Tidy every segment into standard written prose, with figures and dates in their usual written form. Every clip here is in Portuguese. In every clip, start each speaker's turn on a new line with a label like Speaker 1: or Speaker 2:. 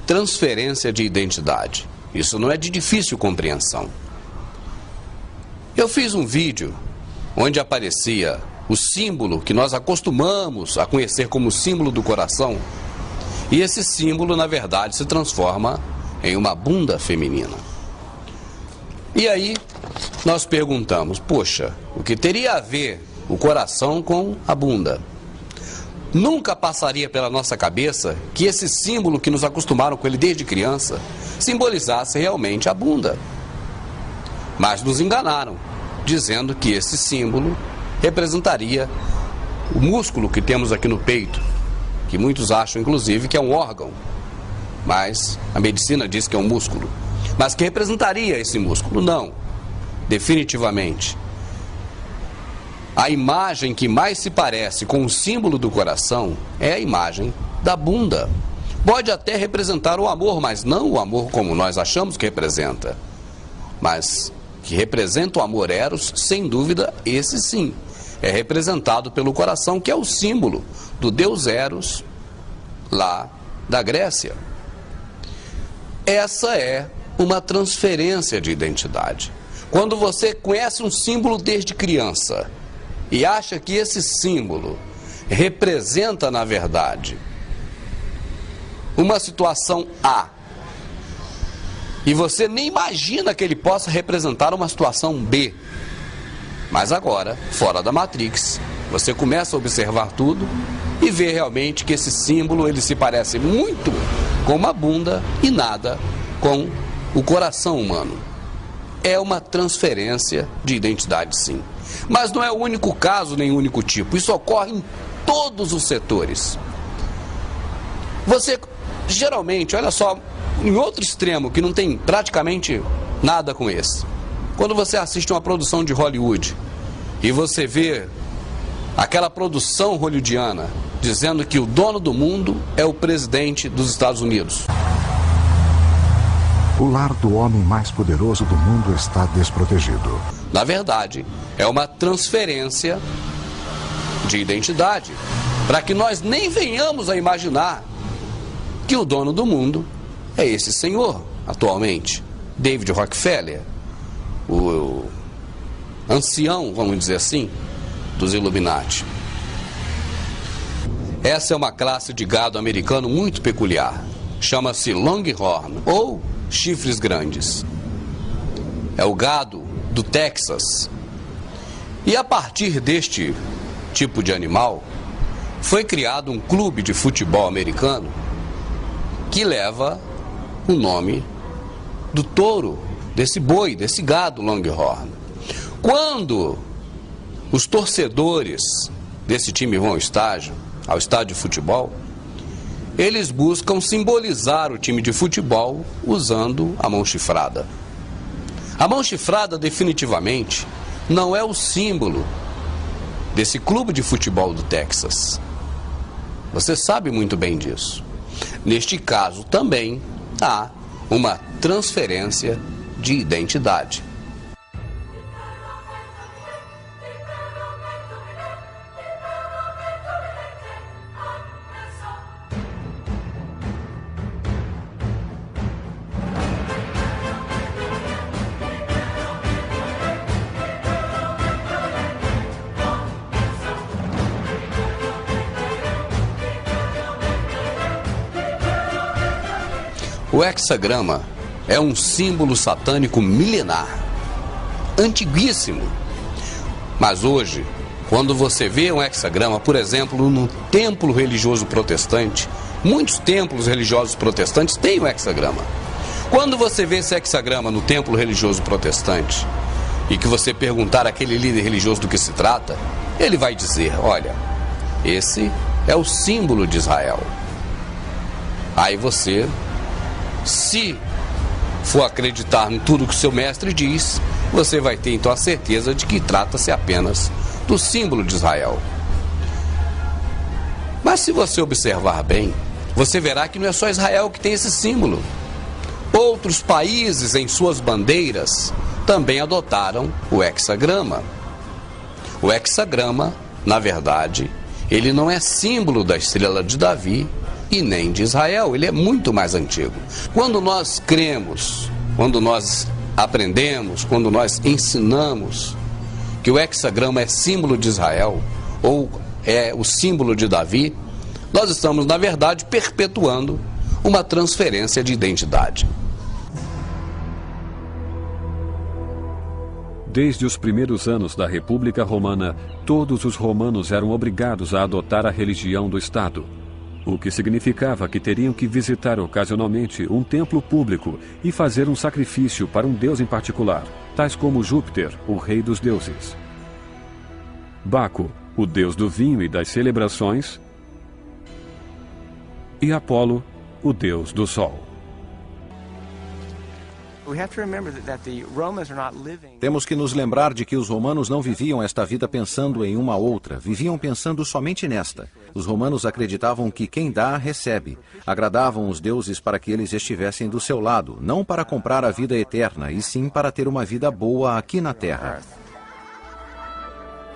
Speaker 1: transferência de identidade. Isso não é de difícil compreensão. Eu fiz um vídeo onde aparecia o símbolo que nós acostumamos a conhecer como símbolo do coração, e esse símbolo, na verdade, se transforma em uma bunda feminina. E aí nós perguntamos, poxa, o que teria a ver o coração com a bunda? Nunca passaria pela nossa cabeça que esse símbolo que nos acostumaram com ele desde criança simbolizasse realmente a bunda. Mas nos enganaram, dizendo que esse símbolo representaria o músculo que temos aqui no peito, que muitos acham, inclusive, que é um órgão, mas a medicina diz que é um músculo, mas que representaria esse músculo. Não, definitivamente. A imagem que mais se parece com o símbolo do coração é a imagem da bunda. Pode até representar o amor, mas não o amor como nós achamos que representa, mas que representa o amor eros, sem dúvida, esse sim é representado pelo coração, que é o símbolo do deus Eros lá da Grécia. Essa é uma transferência de identidade. Quando você conhece um símbolo desde criança e acha que esse símbolo representa, na verdade, uma situação A, e você nem imagina que ele possa representar uma situação B, mas agora, fora da Matrix, você começa a observar tudo e vê realmente que esse símbolo ele se parece muito com uma bunda e nada com o coração humano. É uma transferência de identidade, sim. Mas não é o único caso nem o único tipo. Isso ocorre em todos os setores. Você, geralmente, olha só, em outro extremo que não tem praticamente nada com esse. Quando você assiste uma produção de Hollywood e você vê aquela produção hollywoodiana dizendo que o dono do mundo é o presidente dos Estados Unidos.
Speaker 2: O lar do homem mais poderoso do mundo está desprotegido.
Speaker 1: Na verdade, é uma transferência de identidade, para que nós nem venhamos a imaginar que o dono do mundo é esse senhor, atualmente, David Rockefeller, o ancião, vamos dizer assim, dos Illuminati. Essa é uma classe de gado americano muito peculiar. Chama-se Longhorn, ou chifres grandes. É o gado do Texas. E a partir deste tipo de animal, foi criado um clube de futebol americano que leva o nome do touro, desse boi, desse gado Longhorn. Quando os torcedores desse time vão ao estádio de futebol, eles buscam simbolizar o time de futebol usando a mão chifrada. A mão chifrada definitivamente não é o símbolo desse clube de futebol do Texas. Você sabe muito bem disso. Neste caso também há uma transferência de identidade. O hexagrama é um símbolo satânico milenar, antiguíssimo. Mas hoje, quando você vê um hexagrama, por exemplo, no templo religioso protestante, muitos templos religiosos protestantes têm o hexagrama. Quando você vê esse hexagrama no templo religioso protestante e que você perguntar àquele líder religioso do que se trata, ele vai dizer, olha, esse é o símbolo de Israel. Aí você, se for acreditar em tudo que o seu mestre diz, você vai ter então a certeza de que trata-se apenas do símbolo de Israel. Mas se você observar bem, você verá que não é só Israel que tem esse símbolo. Outros países em suas bandeiras também adotaram o hexagrama. O hexagrama, na verdade, ele não é símbolo da estrela de Davi, e nem de Israel, ele é muito mais antigo. Quando nós cremos, quando nós aprendemos, quando nós ensinamos que o hexagrama é símbolo de Israel, ou é o símbolo de Davi, nós estamos, na verdade, perpetuando uma transferência de identidade.
Speaker 3: Desde os primeiros anos da República Romana, todos os romanos eram obrigados a adotar a religião do Estado, o que significava que teriam que visitar ocasionalmente um templo público e fazer um sacrifício para um deus em particular, tais como Júpiter, o rei dos deuses, Baco, o deus do vinho e das celebrações, e Apolo, o deus do sol.
Speaker 4: Temos que nos lembrar de que os romanos não viviam esta vida pensando em uma outra, viviam pensando somente nesta. Os romanos acreditavam que quem dá, recebe. Agradavam os deuses para que eles estivessem do seu lado, não para comprar a vida eterna, e sim para ter uma vida boa aqui na terra.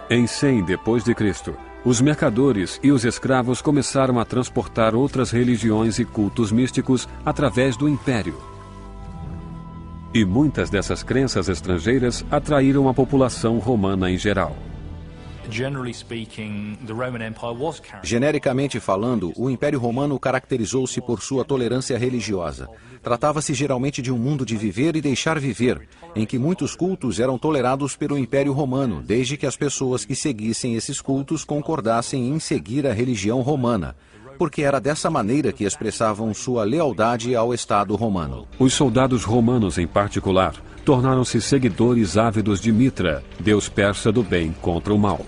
Speaker 3: Em 100 d.C., os mercadores e os escravos começaram a transportar outras religiões e cultos místicos através do império. E muitas dessas crenças estrangeiras atraíram a população romana em geral.
Speaker 4: Genericamente falando, o Império Romano caracterizou-se por sua tolerância religiosa. Tratava-se geralmente de um mundo de viver e deixar viver, em que muitos cultos eram tolerados pelo Império Romano, desde que as pessoas que seguissem esses cultos concordassem em seguir a religião romana, porque era dessa maneira que expressavam sua lealdade ao Estado romano.
Speaker 3: Os soldados romanos, em particular, tornaram-se seguidores ávidos de Mitra, deus persa do bem contra o mal.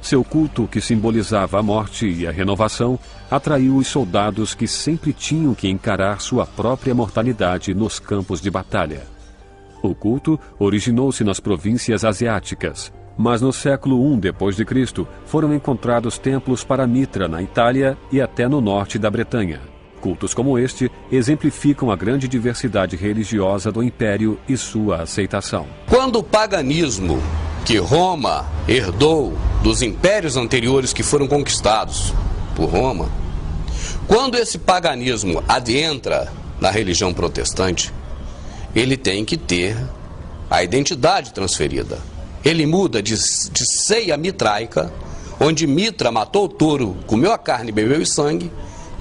Speaker 3: Seu culto, que simbolizava a morte e a renovação, atraiu os soldados que sempre tinham que encarar sua própria mortalidade nos campos de batalha. O culto originou-se nas províncias asiáticas, mas no século I d.C. foram encontrados templos para Mitra na Itália e até no norte da Bretanha. Cultos como este exemplificam a grande diversidade religiosa do Império e sua aceitação.
Speaker 1: Quando o paganismo que Roma herdou dos impérios anteriores que foram conquistados por Roma, quando esse paganismo adentra na religião protestante, ele tem que ter a identidade transferida. Ele muda de ceia mitraica, onde Mitra matou o touro, comeu a carne e bebeu o sangue,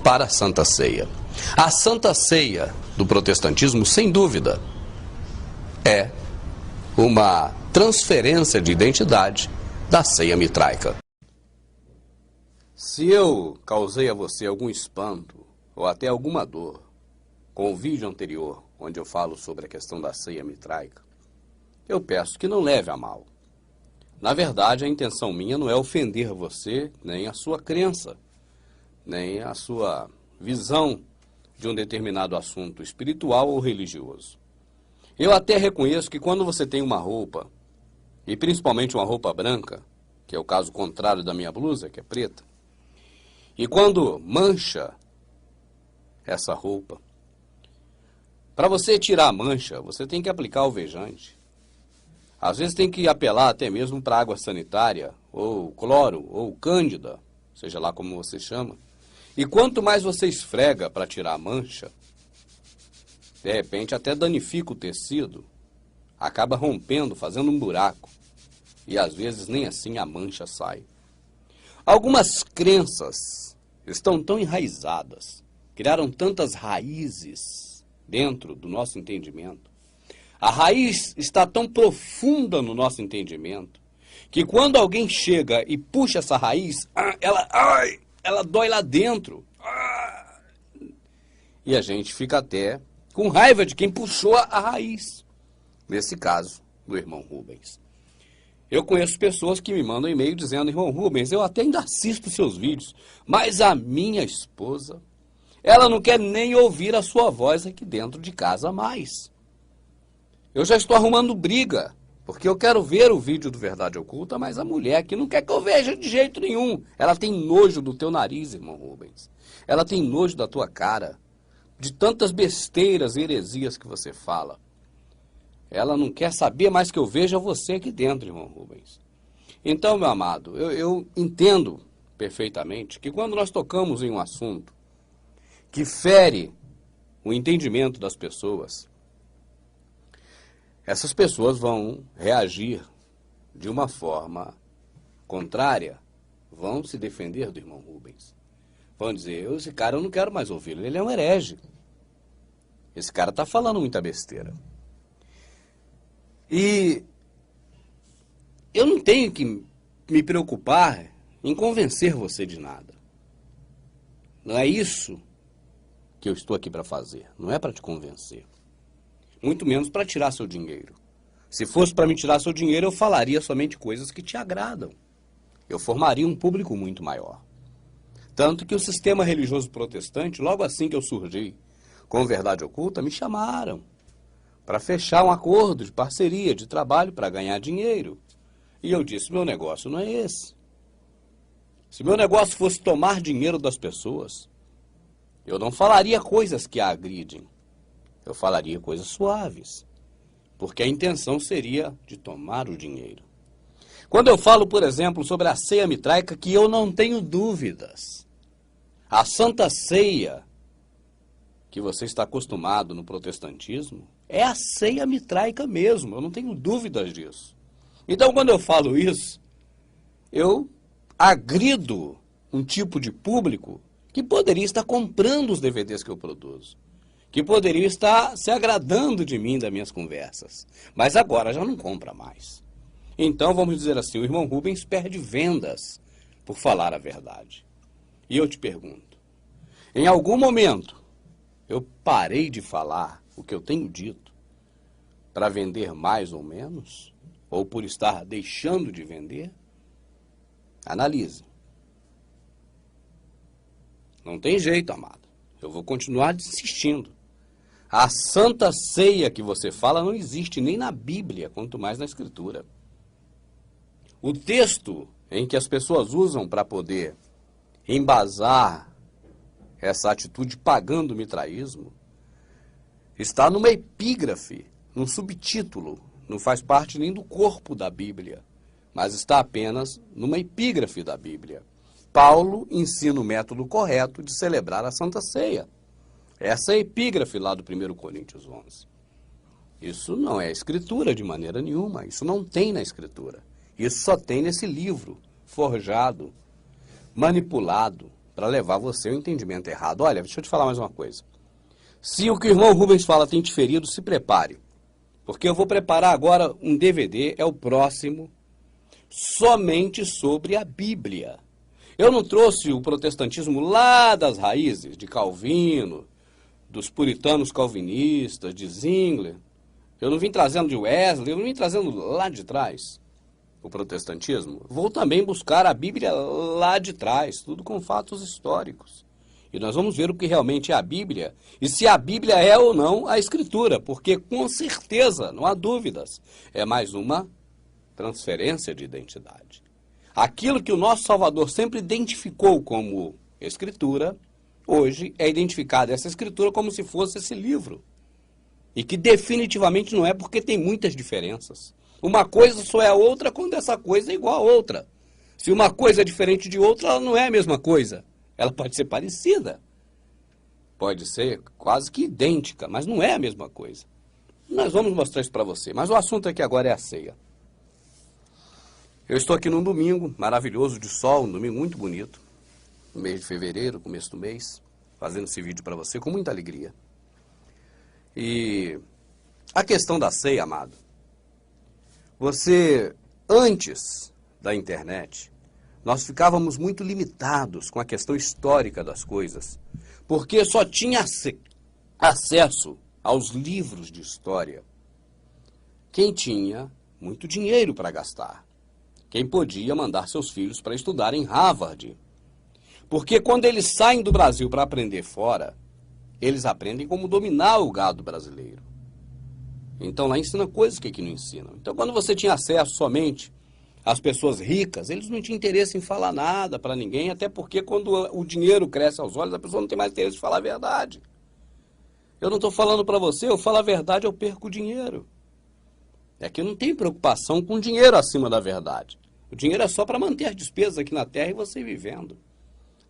Speaker 1: para a Santa Ceia. A Santa Ceia do protestantismo, sem dúvida, é uma transferência de identidade da ceia mitraica. Se eu causei a você algum espanto ou até alguma dor com o vídeo anterior, onde eu falo sobre a questão da ceia mitraica, eu peço que não leve a mal. Na verdade, a intenção minha não é ofender você, nem a sua crença, nem a sua visão de um determinado assunto espiritual ou religioso. Eu até reconheço que quando você tem uma roupa, e principalmente uma roupa branca, que é o caso contrário da minha blusa, que é preta, e quando mancha essa roupa, para você tirar a mancha, você tem que aplicar alvejante. Às vezes tem que apelar até mesmo para água sanitária, ou cloro, ou cândida, seja lá como você chama. E quanto mais você esfrega para tirar a mancha, de repente até danifica o tecido, acaba rompendo, fazendo um buraco. E às vezes nem assim a mancha sai. Algumas crenças estão tão enraizadas, criaram tantas raízes dentro do nosso entendimento. A raiz está tão profunda no nosso entendimento que quando alguém chega e puxa essa raiz, ela dói lá dentro. E a gente fica até com raiva de quem puxou a raiz. Nesse caso, do irmão Rubens. Eu conheço pessoas que me mandam e-mail dizendo: irmão Rubens, eu até ainda assisto seus vídeos, mas a minha esposa, ela não quer nem ouvir a sua voz aqui dentro de casa mais. Eu já estou arrumando briga, porque eu quero ver o vídeo do Verdade Oculta, mas a mulher aqui não quer que eu veja de jeito nenhum. Ela tem nojo do teu nariz, irmão Rubens. Ela tem nojo da tua cara, de tantas besteiras e heresias que você fala. Ela não quer saber mais que eu veja você aqui dentro, irmão Rubens. Então, meu amado, eu entendo perfeitamente que quando nós tocamos em um assunto que fere o entendimento das pessoas, essas pessoas vão reagir de uma forma contrária, vão se defender do irmão Rubens. Vão dizer, esse cara eu não quero mais ouvi-lo, ele é um herege. Esse cara está falando muita besteira. E eu não tenho que me preocupar em convencer você de nada. Não é isso que eu estou aqui para fazer. Não é para te convencer. Muito menos para tirar seu dinheiro. Se fosse para me tirar seu dinheiro, eu falaria somente coisas que te agradam. Eu formaria um público muito maior. Tanto que o sistema religioso protestante, logo assim que eu surgi com Verdade Oculta, me chamaram para fechar um acordo de parceria, de trabalho, para ganhar dinheiro. E eu disse, meu negócio não é esse. Se meu negócio fosse tomar dinheiro das pessoas, eu não falaria coisas que a agridem. Eu falaria coisas suaves. Porque a intenção seria de tomar o dinheiro. Quando eu falo, por exemplo, sobre a ceia mitraica, que eu não tenho dúvidas. A Santa Ceia, que você está acostumado no protestantismo, é a ceia mitraica mesmo, eu não tenho dúvidas disso. Então, quando eu falo isso, eu agrido um tipo de público que poderia estar comprando os DVDs que eu produzo, que poderia estar se agradando de mim, das minhas conversas, mas agora já não compra mais. Então, vamos dizer assim, o irmão Rubens perde vendas por falar a verdade. E eu te pergunto, em algum momento eu parei de falar o que eu tenho dito para vender mais ou menos? Ou por estar deixando de vender? Analise. Não tem jeito, amado. Eu vou continuar insistindo. A Santa Ceia que você fala não existe nem na Bíblia, quanto mais na Escritura. O texto em que as pessoas usam para poder embasar essa atitude pagã do mitraísmo está numa epígrafe, num subtítulo, não faz parte nem do corpo da Bíblia, mas está apenas numa epígrafe da Bíblia. Paulo ensina o método correto de celebrar a Santa Ceia. Essa é a epígrafe lá do 1 Coríntios 11. Isso não é escritura de maneira nenhuma, isso não tem na escritura. Isso só tem nesse livro, forjado, manipulado, para levar você ao entendimento errado. Olha, deixa eu te falar mais uma coisa. Se o que o irmão Rubens fala tem te ferido, se prepare. Porque eu vou preparar agora um DVD, é o próximo, somente sobre a Bíblia. Eu não trouxe o protestantismo lá das raízes, de Calvino, dos puritanos calvinistas, de Zwingli. Eu não vim trazendo de Wesley, eu não vim trazendo lá de trás o protestantismo. Vou também buscar a Bíblia lá de trás, tudo com fatos históricos. E nós vamos ver o que realmente é a Bíblia e se a Bíblia é ou não a Escritura, porque com certeza, não há dúvidas, é mais uma transferência de identidade. Aquilo que o nosso Salvador sempre identificou como Escritura, hoje é identificada essa Escritura como se fosse esse livro. E que definitivamente não é, porque tem muitas diferenças. Uma coisa só é a outra quando essa coisa é igual a outra. Se uma coisa é diferente de outra, ela não é a mesma coisa. Ela pode ser parecida. Pode ser quase que idêntica, mas não é a mesma coisa. Nós vamos mostrar isso para você. Mas o assunto aqui agora é a ceia. Eu estou aqui num domingo maravilhoso de sol, um domingo muito bonito. No mês de fevereiro, começo do mês, fazendo esse vídeo para você com muita alegria. E a questão da ceia, amado. Você, antes da internet, nós ficávamos muito limitados com a questão histórica das coisas, porque só tinha acesso aos livros de história quem tinha muito dinheiro para gastar, quem podia mandar seus filhos para estudar em Harvard. Porque quando eles saem do Brasil para aprender fora, eles aprendem como dominar o gado brasileiro. Então lá ensina coisas que aqui não ensinam. Então quando você tinha acesso somente às pessoas ricas, eles não tinham interesse em falar nada para ninguém, até porque quando o dinheiro cresce aos olhos, a pessoa não tem mais interesse de falar a verdade. Eu não estou falando para você, eu falo a verdade, eu perco o dinheiro. É que eu não tenho preocupação com dinheiro acima da verdade. O dinheiro é só para manter as despesas aqui na terra e você ir vivendo.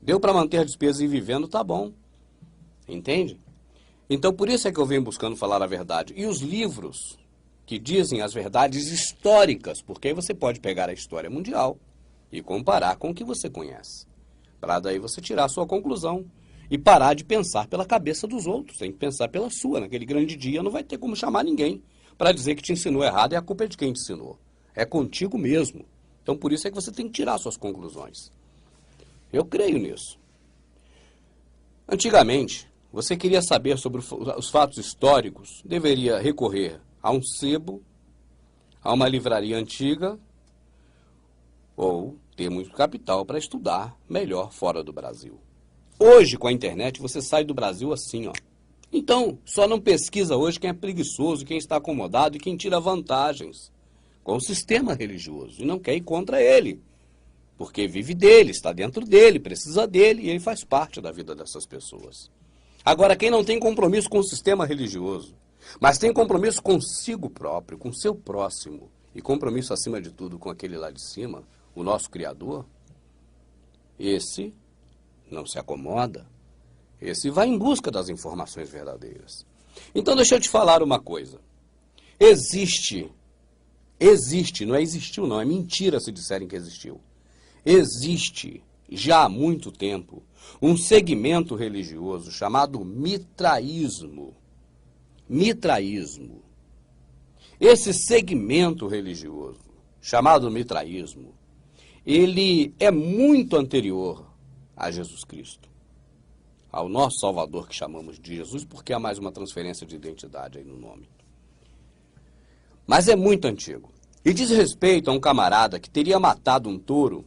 Speaker 1: Deu para manter as despesas e ir vivendo, tá bom. Entende? Então, por isso é que eu venho buscando falar a verdade. E os livros que dizem as verdades históricas, porque aí você pode pegar a história mundial e comparar com o que você conhece. Para daí você tirar a sua conclusão e parar de pensar pela cabeça dos outros. Tem que pensar pela sua. Naquele grande dia não vai ter como chamar ninguém para dizer que te ensinou errado e a culpa é de quem te ensinou. É contigo mesmo. Então, por isso é que você tem que tirar suas conclusões. Eu creio nisso. Antigamente, você queria saber sobre os fatos históricos, deveria recorrer a um sebo, a uma livraria antiga, ou ter muito capital para estudar melhor fora do Brasil. Hoje, com a internet, você sai do Brasil assim, ó. Então, só não pesquisa hoje quem é preguiçoso, quem está acomodado e quem tira vantagens com o sistema religioso e não quer ir contra ele, porque vive dele, está dentro dele, precisa dele e ele faz parte da vida dessas pessoas. Agora, quem não tem compromisso com o sistema religioso, mas tem compromisso consigo próprio, com seu próximo, e compromisso, acima de tudo, com aquele lá de cima, o nosso Criador, esse não se acomoda, esse vai em busca das informações verdadeiras. Então, deixa eu te falar uma coisa. Existe, não é existiu não, é mentira se disserem que existiu. Existe, já há muito tempo, um segmento religioso chamado mitraísmo. Mitraísmo. Esse segmento religioso, chamado mitraísmo, ele é muito anterior a Jesus Cristo, ao nosso Salvador, que chamamos de Jesus, porque há mais uma transferência de identidade aí no nome. Mas é muito antigo. E diz respeito a um camarada que teria matado um touro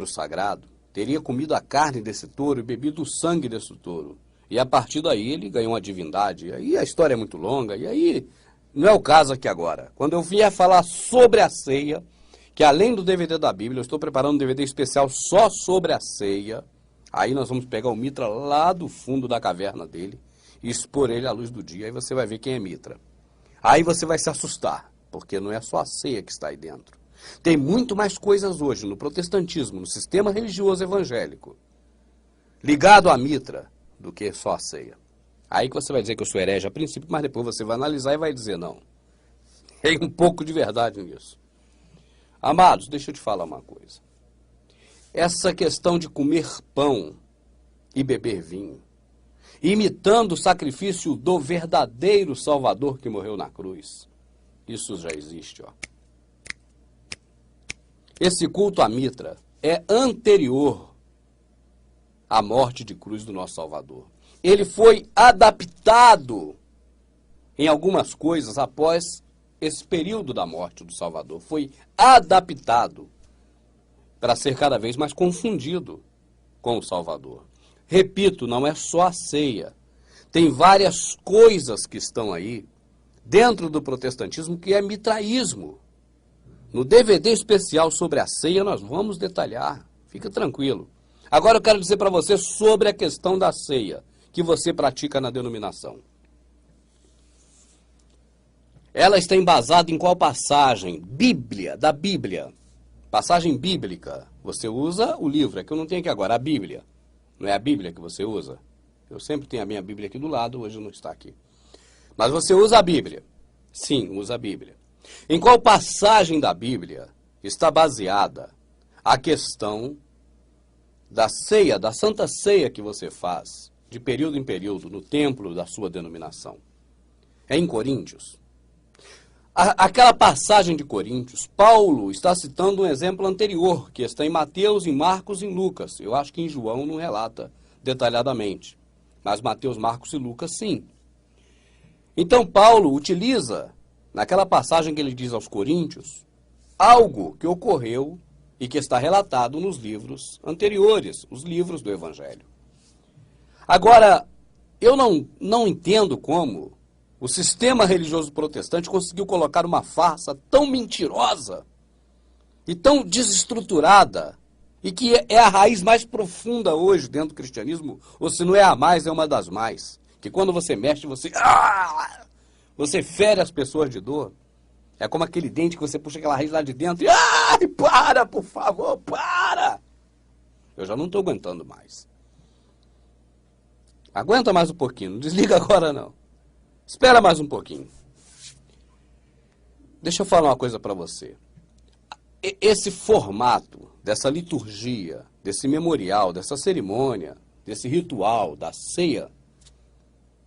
Speaker 1: sagrado, teria comido a carne desse touro e bebido o sangue desse touro. E a partir daí ele ganhou uma divindade. E aí a história é muito longa, e aí não é o caso aqui agora. Quando eu vier falar sobre a ceia, que além do DVD da Bíblia, eu estou preparando um DVD especial só sobre a ceia, aí nós vamos pegar o Mitra lá do fundo da caverna dele e expor ele à luz do dia, aí você vai ver quem é Mitra. Aí você vai se assustar, porque não é só a ceia que está aí dentro. Tem muito mais coisas hoje no protestantismo, no sistema religioso evangélico, ligado à Mitra, do que só a ceia. Aí que você vai dizer que eu sou herege a princípio, mas depois você vai analisar e vai dizer não. Tem um pouco de verdade nisso. Amados, deixa eu te falar uma coisa. Essa questão de comer pão e beber vinho, imitando o sacrifício do verdadeiro Salvador que morreu na cruz, isso já existe, ó. Esse culto à Mitra é anterior à morte de cruz do nosso Salvador. Ele foi adaptado em algumas coisas após esse período da morte do Salvador. Foi adaptado para ser cada vez mais confundido com o Salvador. Repito, não é só a ceia. Tem várias coisas que estão aí dentro do protestantismo que é mitraísmo. No DVD especial sobre a ceia nós vamos detalhar. Fica tranquilo. Agora eu quero dizer para você sobre a questão da ceia que você pratica na denominação. Ela está embasada em qual passagem? Da Bíblia. Passagem bíblica. Você usa o livro, é que eu não tenho aqui agora, a Bíblia. Não é a Bíblia que você usa? Eu sempre tenho a minha Bíblia aqui do lado, hoje não está aqui. Mas você usa a Bíblia. Sim, usa a Bíblia. Em qual passagem da Bíblia está baseada a questão da ceia, da santa ceia que você faz, de período em período, no templo da sua denominação? É em Coríntios. Aquela passagem de Coríntios, Paulo está citando um exemplo anterior, que está em Mateus, em Marcos e em Lucas. Eu acho que em João não relata detalhadamente, mas Mateus, Marcos e Lucas sim. Então Paulo utiliza, naquela passagem que ele diz aos Coríntios, algo que ocorreu e que está relatado nos livros anteriores, os livros do Evangelho. Agora, eu não entendo como o sistema religioso protestante conseguiu colocar uma farsa tão mentirosa e tão desestruturada, e que é a raiz mais profunda hoje dentro do cristianismo, ou se não é a mais, é uma das mais. Que quando você mexe, você fere as pessoas de dor. É como aquele dente que você puxa aquela raiz lá de dentro e... Ai, para, por favor, para! Eu já não estou aguentando mais. Aguenta mais um pouquinho, não desliga agora não. Espera mais um pouquinho. Deixa eu falar uma coisa para você. Esse formato dessa liturgia, desse memorial, dessa cerimônia, desse ritual da ceia,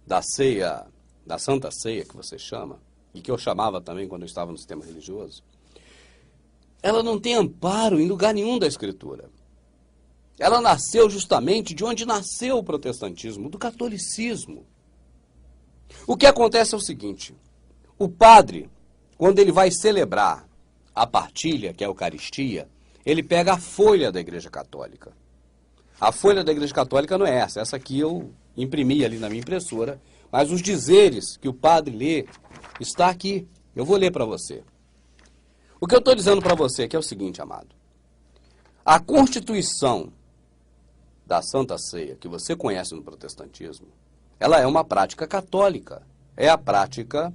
Speaker 1: da Santa Ceia que você chama, e que eu chamava também quando eu estava no sistema religioso, ela não tem amparo em lugar nenhum da Escritura. Ela nasceu justamente de onde nasceu o protestantismo, do catolicismo. O que acontece é o seguinte, o padre, quando ele vai celebrar a partilha, que é a Eucaristia, ele pega a folha da Igreja Católica. A folha da Igreja Católica não é essa aqui eu imprimi ali na minha impressora, mas os dizeres que o padre lê está aqui. Eu vou ler para você. O que eu estou dizendo para você aqui é o seguinte, amado. A constituição da Santa Ceia, que você conhece no protestantismo, ela é uma prática católica. É a prática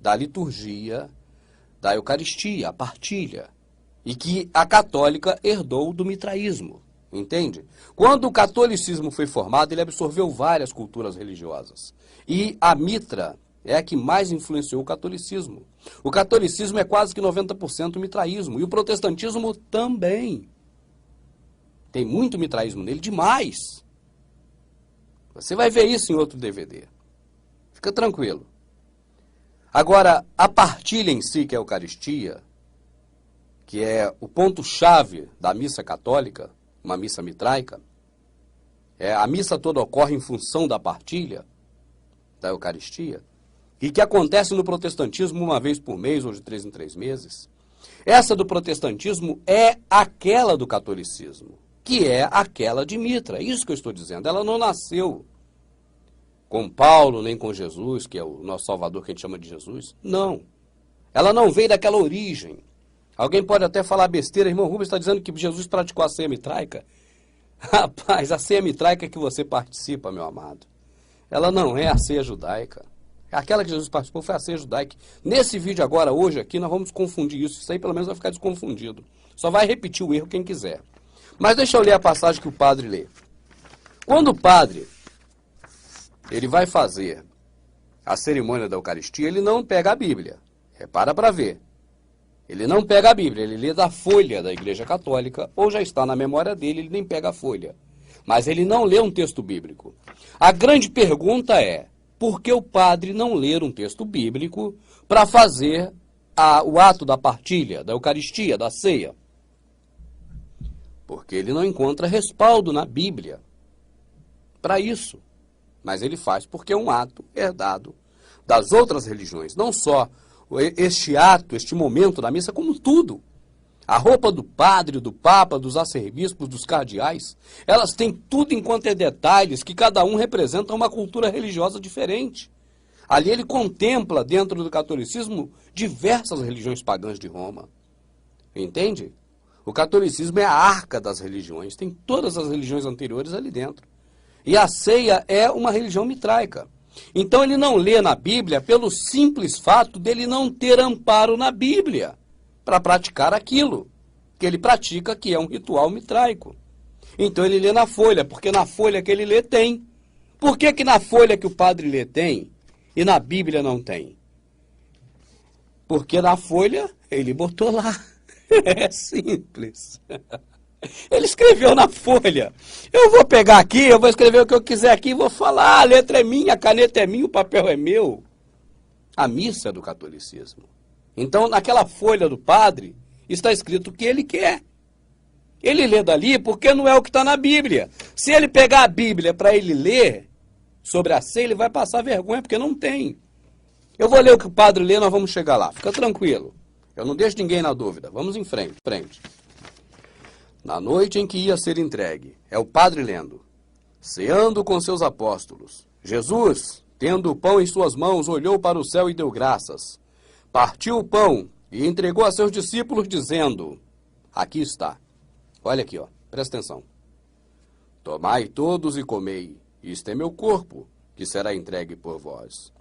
Speaker 1: da liturgia, da Eucaristia, a partilha. E que a católica herdou do mitraísmo. Entende? Quando o catolicismo foi formado, ele absorveu várias culturas religiosas. E a mitra é a que mais influenciou o catolicismo. O catolicismo é quase que 90% mitraísmo. E o protestantismo também. Tem muito mitraísmo nele, demais. Você vai ver isso em outro DVD. Fica tranquilo. Agora, a partilha em si, que é a Eucaristia, que é o ponto-chave da missa católica, uma missa mitraica, a missa toda ocorre em função da partilha da Eucaristia, e que acontece no protestantismo uma vez por mês, ou de 3 em 3 meses. Essa do protestantismo é aquela do catolicismo, que é aquela de mitra. Isso que eu estou dizendo. Ela não nasceu com Paulo, nem com Jesus, que é o nosso Salvador, que a gente chama de Jesus. Não. Ela não veio daquela origem. Alguém pode até falar besteira, irmão Rubens está dizendo que Jesus praticou a ceia mitraica. Rapaz, a ceia mitraica que você participa, meu amado, ela não é a ceia judaica. Aquela que Jesus participou foi a ceia judaica. Nesse vídeo agora, hoje aqui, nós vamos confundir isso. Isso aí pelo menos vai ficar desconfundido. Só vai repetir o erro quem quiser. Mas deixa eu ler a passagem que o padre lê. Quando o padre ele vai fazer a cerimônia da Eucaristia, ele não pega a Bíblia. Repara para ver. Ele não pega a Bíblia, ele lê da folha da Igreja Católica, ou já está na memória dele, ele nem pega a folha. Mas ele não lê um texto bíblico. A grande pergunta é, por que o padre não ler um texto bíblico para fazer o ato da partilha, da Eucaristia, da ceia? Porque ele não encontra respaldo na Bíblia para isso. Mas ele faz porque é um ato herdado das outras religiões, não só este ato, este momento da missa, como tudo. A roupa do padre, do papa, dos arcebispos, dos cardeais, elas têm tudo enquanto é detalhes que cada um representa uma cultura religiosa diferente. Ali ele contempla, dentro do catolicismo, diversas religiões pagãs de Roma. Entende? O catolicismo é a arca das religiões, tem todas as religiões anteriores ali dentro. E a ceia é uma religião mitraica. Então ele não lê na Bíblia pelo simples fato dele não ter amparo na Bíblia para praticar aquilo que ele pratica, que é um ritual mitraico. Então ele lê na folha, porque na folha que ele lê tem. Por que na folha que o padre lê tem e na Bíblia não tem? Porque na folha ele botou lá. É simples. Ele escreveu na folha. Eu vou pegar aqui, eu vou escrever o que eu quiser aqui, vou falar, a letra é minha, a caneta é minha, o papel é meu. A missa é do catolicismo. Então, naquela folha do padre, está escrito o que ele quer. Ele lê dali porque não é o que está na Bíblia. Se ele pegar a Bíblia para ele ler sobre a ceia, ele vai passar vergonha, porque não tem. Eu vou ler o que o padre lê, nós vamos chegar lá. Fica tranquilo. Eu não deixo ninguém na dúvida. Vamos em frente. Na noite em que ia ser entregue, é o padre lendo, ceando com seus apóstolos, Jesus, tendo o pão em suas mãos, olhou para o céu e deu graças. Partiu o pão e entregou a seus discípulos, dizendo, aqui está. Olha aqui, ó, presta atenção. Tomai todos e comei, isto é meu corpo, que será entregue por vós.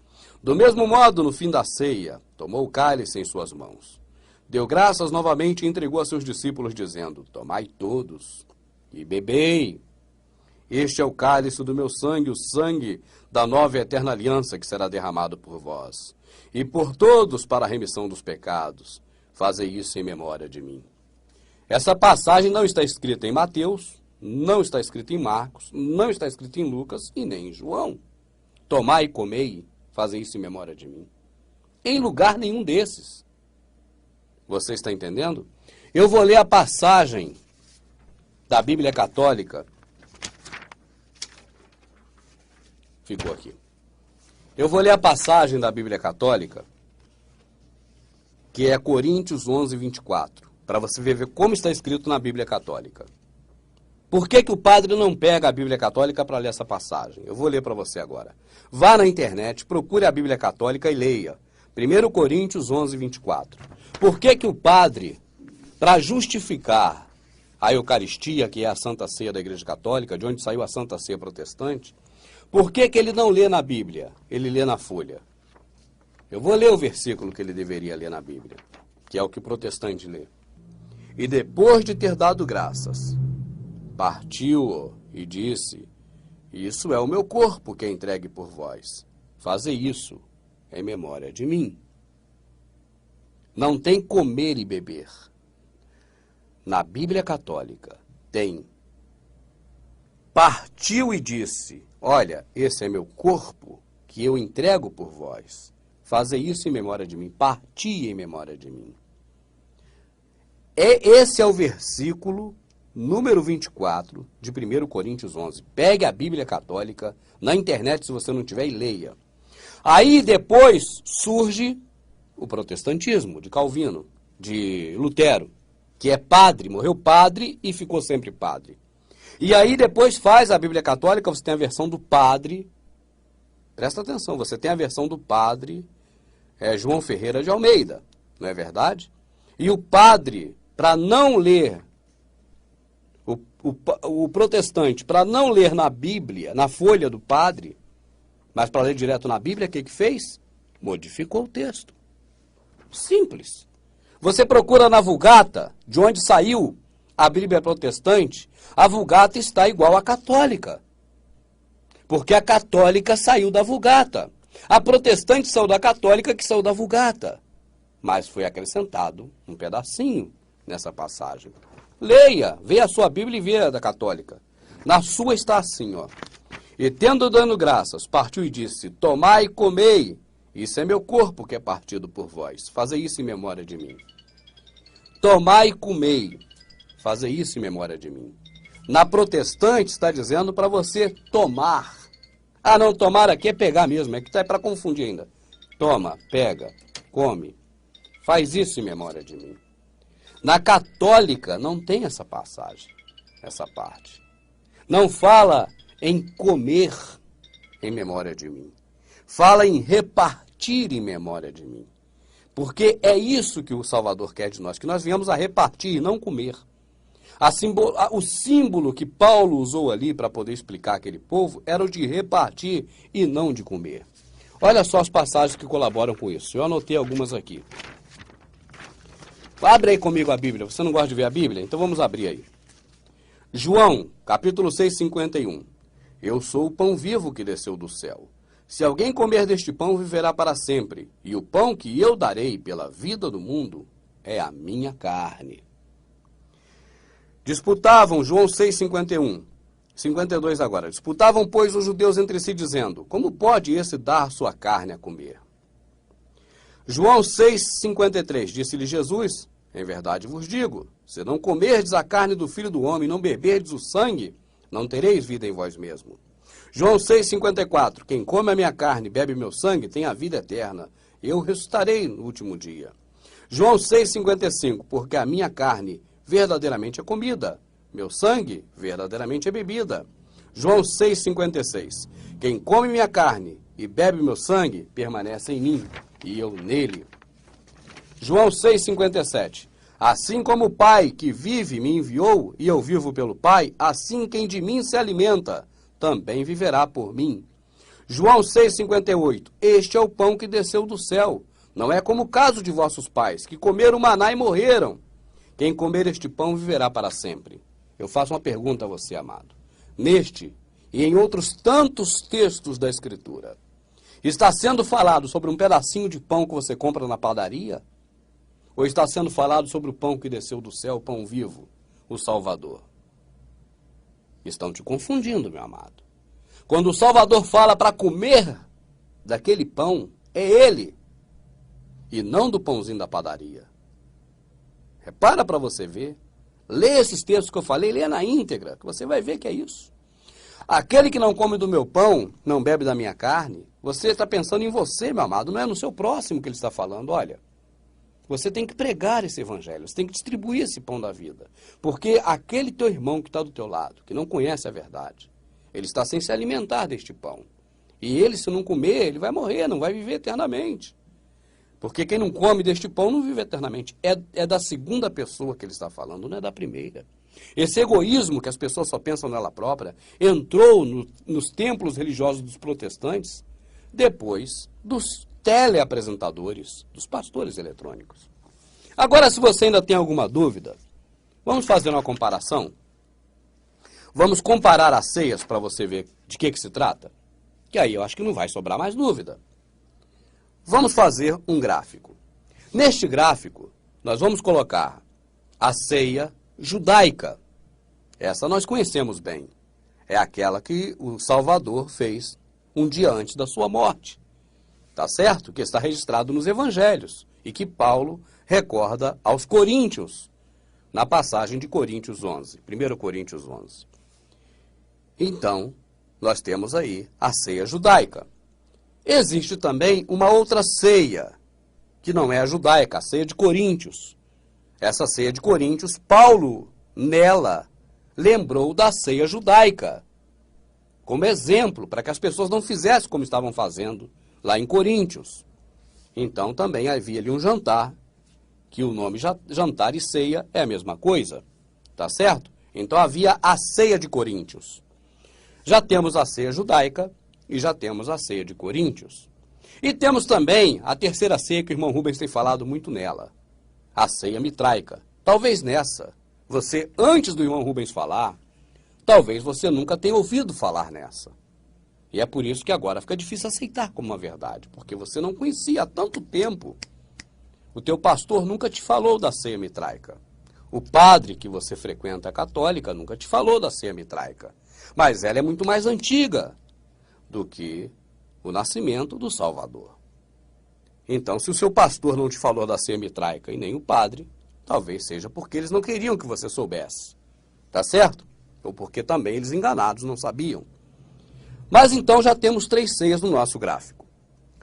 Speaker 1: Do mesmo modo, no fim da ceia, tomou o cálice em suas mãos. Deu graças novamente e entregou a seus discípulos, dizendo: tomai todos e bebei. Este é o cálice do meu sangue, o sangue da nova e eterna aliança que será derramado por vós e por todos para a remissão dos pecados. Fazei isso em memória de mim. Essa passagem não está escrita em Mateus, não está escrita em Marcos, não está escrita em Lucas e nem em João. Tomai e comei, fazei isso em memória de mim. Em lugar nenhum desses. Você está entendendo? Eu vou ler a passagem da Bíblia Católica. Ficou aqui. Eu vou ler a passagem da Bíblia Católica, que é Coríntios 11, 24, para você ver como está escrito na Bíblia Católica. Por que o padre não pega a Bíblia Católica para ler essa passagem? Eu vou ler para você agora. Vá na internet, procure a Bíblia Católica e leia. 1 Coríntios 11, 24. Por que o padre, para justificar a Eucaristia, que é a Santa Ceia da Igreja Católica, de onde saiu a Santa Ceia protestante, por que ele não lê na Bíblia? Ele lê na folha. Eu vou ler o versículo que ele deveria ler na Bíblia, que é o que o protestante lê. E depois de ter dado graças, partiu e disse: isso é o meu corpo que é entregue por vós. Fazei isso em memória de mim. Não tem comer e beber. Na Bíblia Católica tem partiu e disse: olha, esse é meu corpo que eu entrego por vós. Fazei isso em memória de mim. Parti em memória de mim. Esse é o versículo número 24 de 1 Coríntios 11. Pegue a Bíblia Católica na internet, se você não tiver, e leia. Aí depois surge o protestantismo de Calvino, de Lutero, que é padre, morreu padre e ficou sempre padre. E aí depois faz a Bíblia Católica, você tem a versão do padre, presta atenção, você tem a versão do padre João Ferreira de Almeida, não é verdade? E o padre, para não ler, o protestante, para não ler na Bíblia, na folha do padre, mas para ler direto na Bíblia, o que fez? Modificou o texto. Simples. Você procura na Vulgata, de onde saiu a Bíblia protestante, a Vulgata está igual à católica. Porque a católica saiu da Vulgata. A protestante saiu da católica, que saiu da Vulgata. Mas foi acrescentado um pedacinho nessa passagem. Leia, vê a sua Bíblia e vê a da católica. Na sua está assim, ó. E tendo dado graças, partiu e disse: tomai e comei, isso é meu corpo que é partido por vós. Fazei isso em memória de mim. Tomai e comei, fazei isso em memória de mim. Na protestante está dizendo para você tomar. Ah, não, tomar aqui é pegar mesmo, é que está para confundir ainda. Toma, pega, come, faz isso em memória de mim. Na católica não tem essa passagem, essa parte. Não fala em comer em memória de mim. Fala em repartir em memória de mim. Porque é isso que o Salvador quer de nós, que nós viemos a repartir e não comer. O símbolo que Paulo usou ali para poder explicar aquele povo era o de repartir e não de comer. Olha só as passagens que colaboram com isso. Eu anotei algumas aqui. Abre aí comigo a Bíblia. Você não gosta de ver a Bíblia? Então vamos abrir aí. João, capítulo 6, 51. Eu sou o pão vivo que desceu do céu. Se alguém comer deste pão, viverá para sempre. E o pão que eu darei pela vida do mundo é a minha carne. Disputavam, João 6, 51. 52 agora. Disputavam, pois, os judeus entre si, dizendo: como pode esse dar sua carne a comer? João 6, 53. Disse-lhe Jesus: em verdade vos digo, se não comerdes a carne do Filho do Homem e não beberdes o sangue, não tereis vida em vós mesmo. João 6, 54. Quem come a minha carne e bebe meu sangue tem a vida eterna. Eu ressuscitarei no último dia. João 6, 55. Porque a minha carne verdadeiramente é comida, meu sangue verdadeiramente é bebida. João 6, 56. Quem come minha carne e bebe meu sangue permanece em mim e eu nele. João 6, 57. Assim como o Pai que vive me enviou e eu vivo pelo Pai, assim quem de mim se alimenta também viverá por mim. João 6,58. Este é o pão que desceu do céu. Não é como o caso de vossos pais, que comeram maná e morreram. Quem comer este pão viverá para sempre. Eu faço uma pergunta a você, amado. Neste e em outros tantos textos da Escritura, está sendo falado sobre um pedacinho de pão que você compra na padaria? Ou está sendo falado sobre o pão que desceu do céu, o pão vivo, o Salvador? Estão te confundindo, meu amado. Quando o Salvador fala para comer daquele pão, é ele, e não do pãozinho da padaria. Repara para você ver. Lê esses textos que eu falei, lê na íntegra, que você vai ver que é isso. Aquele que não come do meu pão, não bebe da minha carne, você está pensando em você, meu amado, não é no seu próximo que ele está falando. Olha, você tem que pregar esse evangelho, você tem que distribuir esse pão da vida. Porque aquele teu irmão que está do teu lado, que não conhece a verdade, ele está sem se alimentar deste pão. E ele, se não comer, ele vai morrer, não vai viver eternamente. Porque quem não come deste pão não vive eternamente. É da segunda pessoa que ele está falando, não é da primeira. Esse egoísmo que as pessoas só pensam nela própria entrou nos templos religiosos dos protestantes depois dos teleapresentadores, dos pastores eletrônicos. Agora, se você ainda tem alguma dúvida, vamos fazer uma comparação? Vamos comparar as ceias para você ver de que se trata? Que aí eu acho que não vai sobrar mais dúvida. Vamos fazer um gráfico. Neste gráfico, nós vamos colocar a ceia judaica. Essa nós conhecemos bem. É aquela que o Salvador fez um dia antes da sua morte. Tá certo? Que está registrado nos evangelhos e que Paulo recorda aos coríntios, na passagem de Coríntios 11, 1 Coríntios 11. Então, nós temos aí a ceia judaica. Existe também uma outra ceia, que não é a judaica, a ceia de Coríntios. Essa ceia de Coríntios, Paulo, nela, lembrou da ceia judaica, como exemplo, para que as pessoas não fizessem como estavam fazendo lá em Coríntios. Então, também havia ali um jantar, que o nome jantar e ceia é a mesma coisa, tá certo? Então, havia a ceia de Coríntios. Já temos a ceia judaica, e já temos a ceia de Coríntios. E temos também a terceira ceia que o irmão Rubens tem falado muito nela, a ceia mitraica. Talvez nessa, você, antes do irmão Rubens falar, talvez você nunca tenha ouvido falar nessa. E é por isso que agora fica difícil aceitar como uma verdade, porque você não conhecia há tanto tempo. O teu pastor nunca te falou da ceia mitraica. O padre que você frequenta, a católica, nunca te falou da ceia mitraica. Mas ela é muito mais antiga do que o nascimento do Salvador. Então, se o seu pastor não te falou da ceia mitraica e nem o padre, talvez seja porque eles não queriam que você soubesse. Tá certo? Ou porque também eles enganados não sabiam. Mas então já temos 3 ceias no nosso gráfico.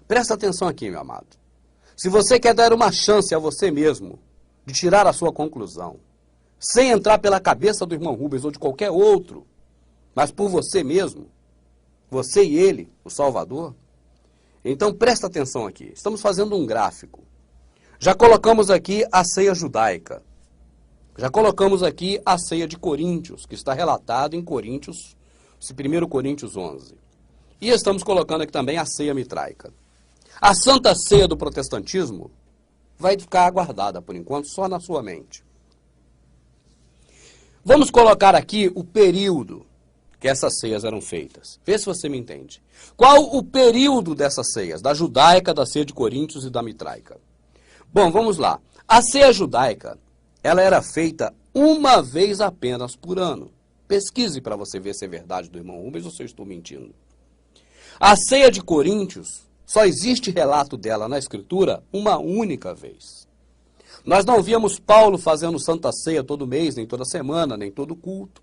Speaker 1: Presta atenção aqui, meu amado. Se você quer dar uma chance a você mesmo de tirar a sua conclusão, sem entrar pela cabeça do irmão Rubens ou de qualquer outro, mas por você mesmo, você e ele, o Salvador. Então presta atenção aqui. Estamos fazendo um gráfico. Já colocamos aqui a ceia judaica. Já colocamos aqui a ceia de Coríntios, que está relatado em Coríntios, 1 Coríntios 11. E estamos colocando aqui também a ceia mitraica. A santa ceia do protestantismo vai ficar aguardada, por enquanto, só na sua mente. Vamos colocar aqui o período que essas ceias eram feitas. Vê se você me entende. Qual o período dessas ceias? Da judaica, da ceia de Coríntios e da mitraica. Bom, vamos lá. A ceia judaica, ela era feita uma vez apenas por ano. Pesquise para você ver se é verdade do irmão Rubens ou se eu estou mentindo. A ceia de Coríntios, só existe relato dela na Escritura uma única vez. Nós não víamos Paulo fazendo Santa Ceia todo mês, nem toda semana, nem todo culto,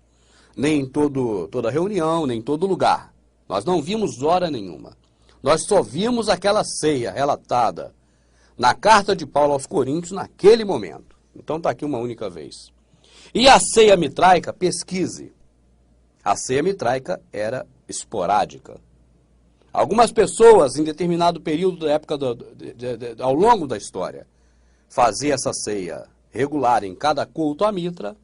Speaker 1: nem toda reunião, nem todo lugar. Nós não vimos hora nenhuma. Nós só vimos aquela ceia relatada na carta de Paulo aos Coríntios naquele momento. Então está aqui uma única vez. E a ceia mitraica, pesquise. A ceia mitraica era esporádica. Algumas pessoas, em determinado período da época, ao longo da história, faziam essa ceia regular em cada culto à mitra.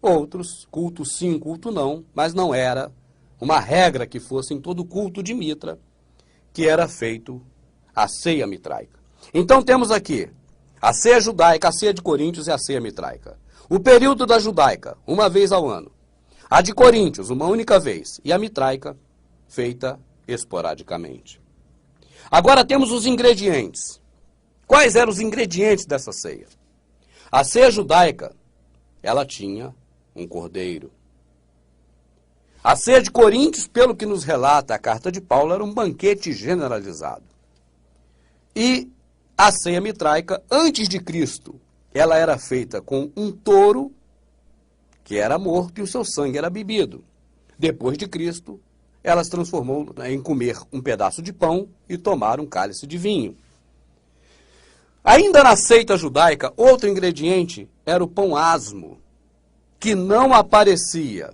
Speaker 1: Outros, culto sim, culto não, mas não era uma regra que fosse em todo culto de mitra que era feito a ceia mitraica. Então temos aqui a ceia judaica, a ceia de Coríntios e a ceia mitraica. O período da judaica, uma vez ao ano. A de Coríntios, uma única vez. E a mitraica, feita esporadicamente. Agora temos os ingredientes. Quais eram os ingredientes dessa ceia? A ceia judaica, ela tinha um cordeiro. A ceia de Coríntios, pelo que nos relata a carta de Paulo, era um banquete generalizado. E a ceia mitraica, antes de Cristo, ela era feita com um touro que era morto e o seu sangue era bebido. Depois de Cristo, ela se transformou em comer um pedaço de pão e tomar um cálice de vinho. Ainda na seita judaica, outro ingrediente era o pão asmo, que não aparecia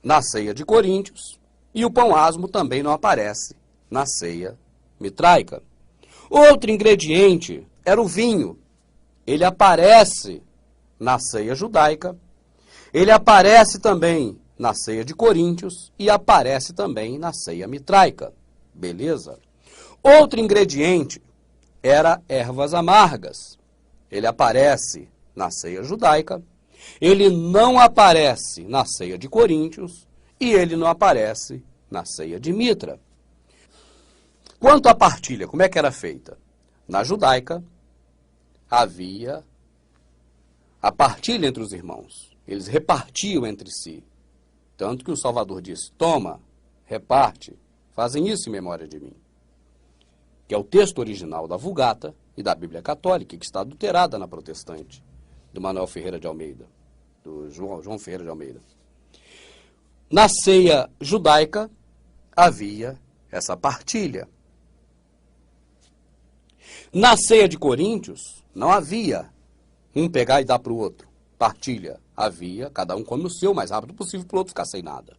Speaker 1: na ceia de Coríntios, e o pão asmo também não aparece na ceia mitraica. Outro ingrediente era o vinho. Ele aparece na ceia judaica, ele aparece também na ceia de Coríntios e aparece também na ceia mitraica. Beleza? Outro ingrediente era ervas amargas. Ele aparece na ceia judaica, ele não aparece na ceia de Coríntios e ele não aparece na ceia de Mitra. Quanto à partilha, como é que era feita? Na judaica, havia a partilha entre os irmãos. Eles repartiam entre si. Tanto que o Salvador disse, toma, reparte, fazem isso em memória de mim. Que é o texto original da Vulgata e da Bíblia Católica, que está adulterada na protestante, do Manuel Ferreira de Almeida, do João Ferreira de Almeida. Na ceia judaica, havia essa partilha. Na ceia de Coríntios, não havia um pegar e dar para o outro. Partilha. Havia, cada um come o seu o mais rápido possível para o outro ficar sem nada.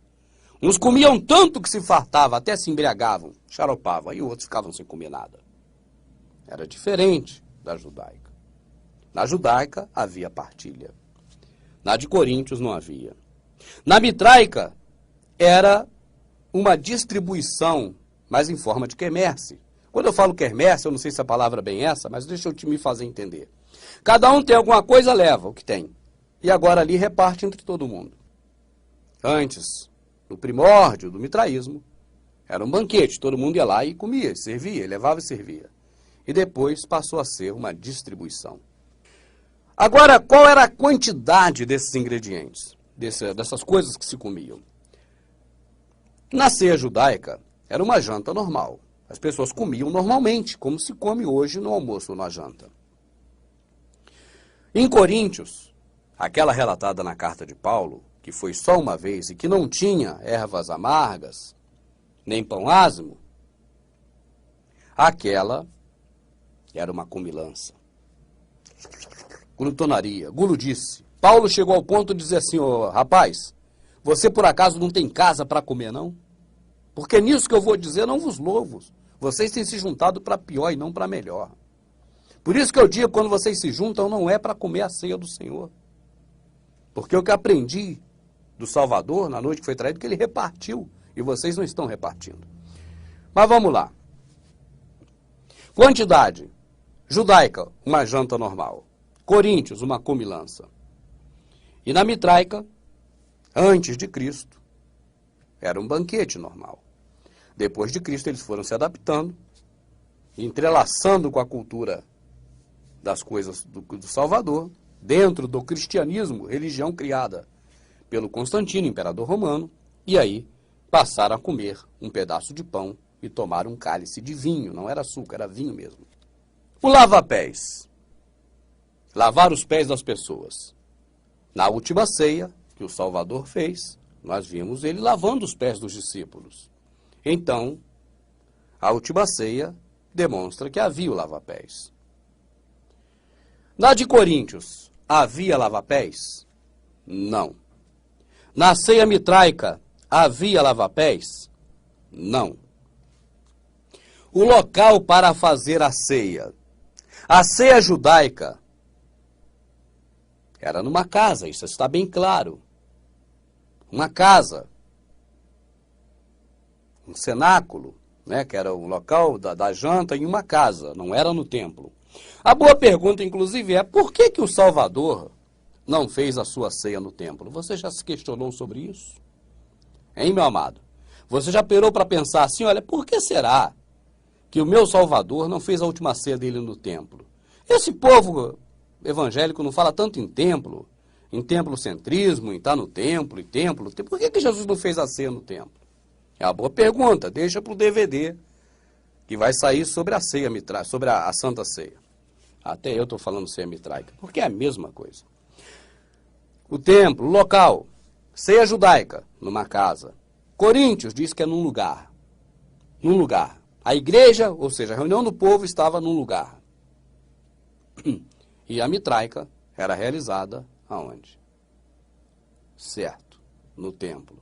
Speaker 1: Uns comiam tanto que se fartavam, até se embriagavam, xaropavam, e outros ficavam sem comer nada. Era diferente da judaica. Na judaica havia partilha. Na de Coríntios não havia. Na mitraica era uma distribuição, mas em forma de quermesse. Quando eu falo quermesse, eu não sei se a palavra é bem essa, mas deixa eu me fazer entender. Cada um tem alguma coisa, leva o que tem. E agora ali reparte entre todo mundo. Antes, no primórdio do mitraísmo, era um banquete, todo mundo ia lá e comia, servia, levava e servia. E depois passou a ser uma distribuição. Agora, qual era a quantidade desses ingredientes, dessas coisas que se comiam? Na ceia judaica, era uma janta normal. As pessoas comiam normalmente, como se come hoje no almoço ou na janta. Em Coríntios, aquela relatada na carta de Paulo, que foi só uma vez e que não tinha ervas amargas, nem pão asmo, aquela era uma comilança. Glutonaria, guludice. Paulo chegou ao ponto de dizer assim, rapaz, você por acaso não tem casa para comer, não? Porque nisso que eu vou dizer, não vos louvo. Vocês têm se juntado para pior e não para melhor. Por isso que eu digo, quando vocês se juntam, não é para comer a ceia do Senhor. Porque o que aprendi do Salvador, na noite que foi traído, que ele repartiu, e vocês não estão repartindo. Mas vamos lá. Quantidade. Judaica, uma janta normal. Coríntios, uma comilança. E na mitraica, antes de Cristo, era um banquete normal. Depois de Cristo, eles foram se adaptando, entrelaçando com a cultura das coisas do Salvador, dentro do cristianismo, religião criada pelo Constantino, imperador romano, e aí passaram a comer um pedaço de pão e tomar um cálice de vinho. Não era açúcar, era vinho mesmo. O lava-pés. Lavar os pés das pessoas. Na última ceia que o Salvador fez, nós vimos ele lavando os pés dos discípulos. Então, a última ceia demonstra que havia o lava-pés. Na de Coríntios, havia lava-pés? Não. Na ceia mitraica, havia lava-pés? Não. O local para fazer a ceia. A ceia judaica era numa casa, isso está bem claro. Uma casa. Um cenáculo, né, que era o local da janta em uma casa, não era no templo. A boa pergunta, inclusive, é por que o Salvador não fez a sua ceia no templo? Você já se questionou sobre isso? Hein, meu amado? Você já parou para pensar assim, olha, por que será que o meu Salvador não fez a última ceia dele no templo? Esse povo evangélico não fala tanto em templocentrismo, em estar no templo, Por que Jesus não fez a ceia no templo? É uma boa pergunta, deixa para o DVD que vai sair sobre a ceia mitraica, sobre a Santa Ceia. Até eu estou falando ceia mitraica, porque é a mesma coisa. O templo, o local, ceia judaica, numa casa. Coríntios diz que é num lugar. Num lugar. A igreja, ou seja, a reunião do povo estava num lugar. E a mitraica era realizada aonde? Certo, no templo.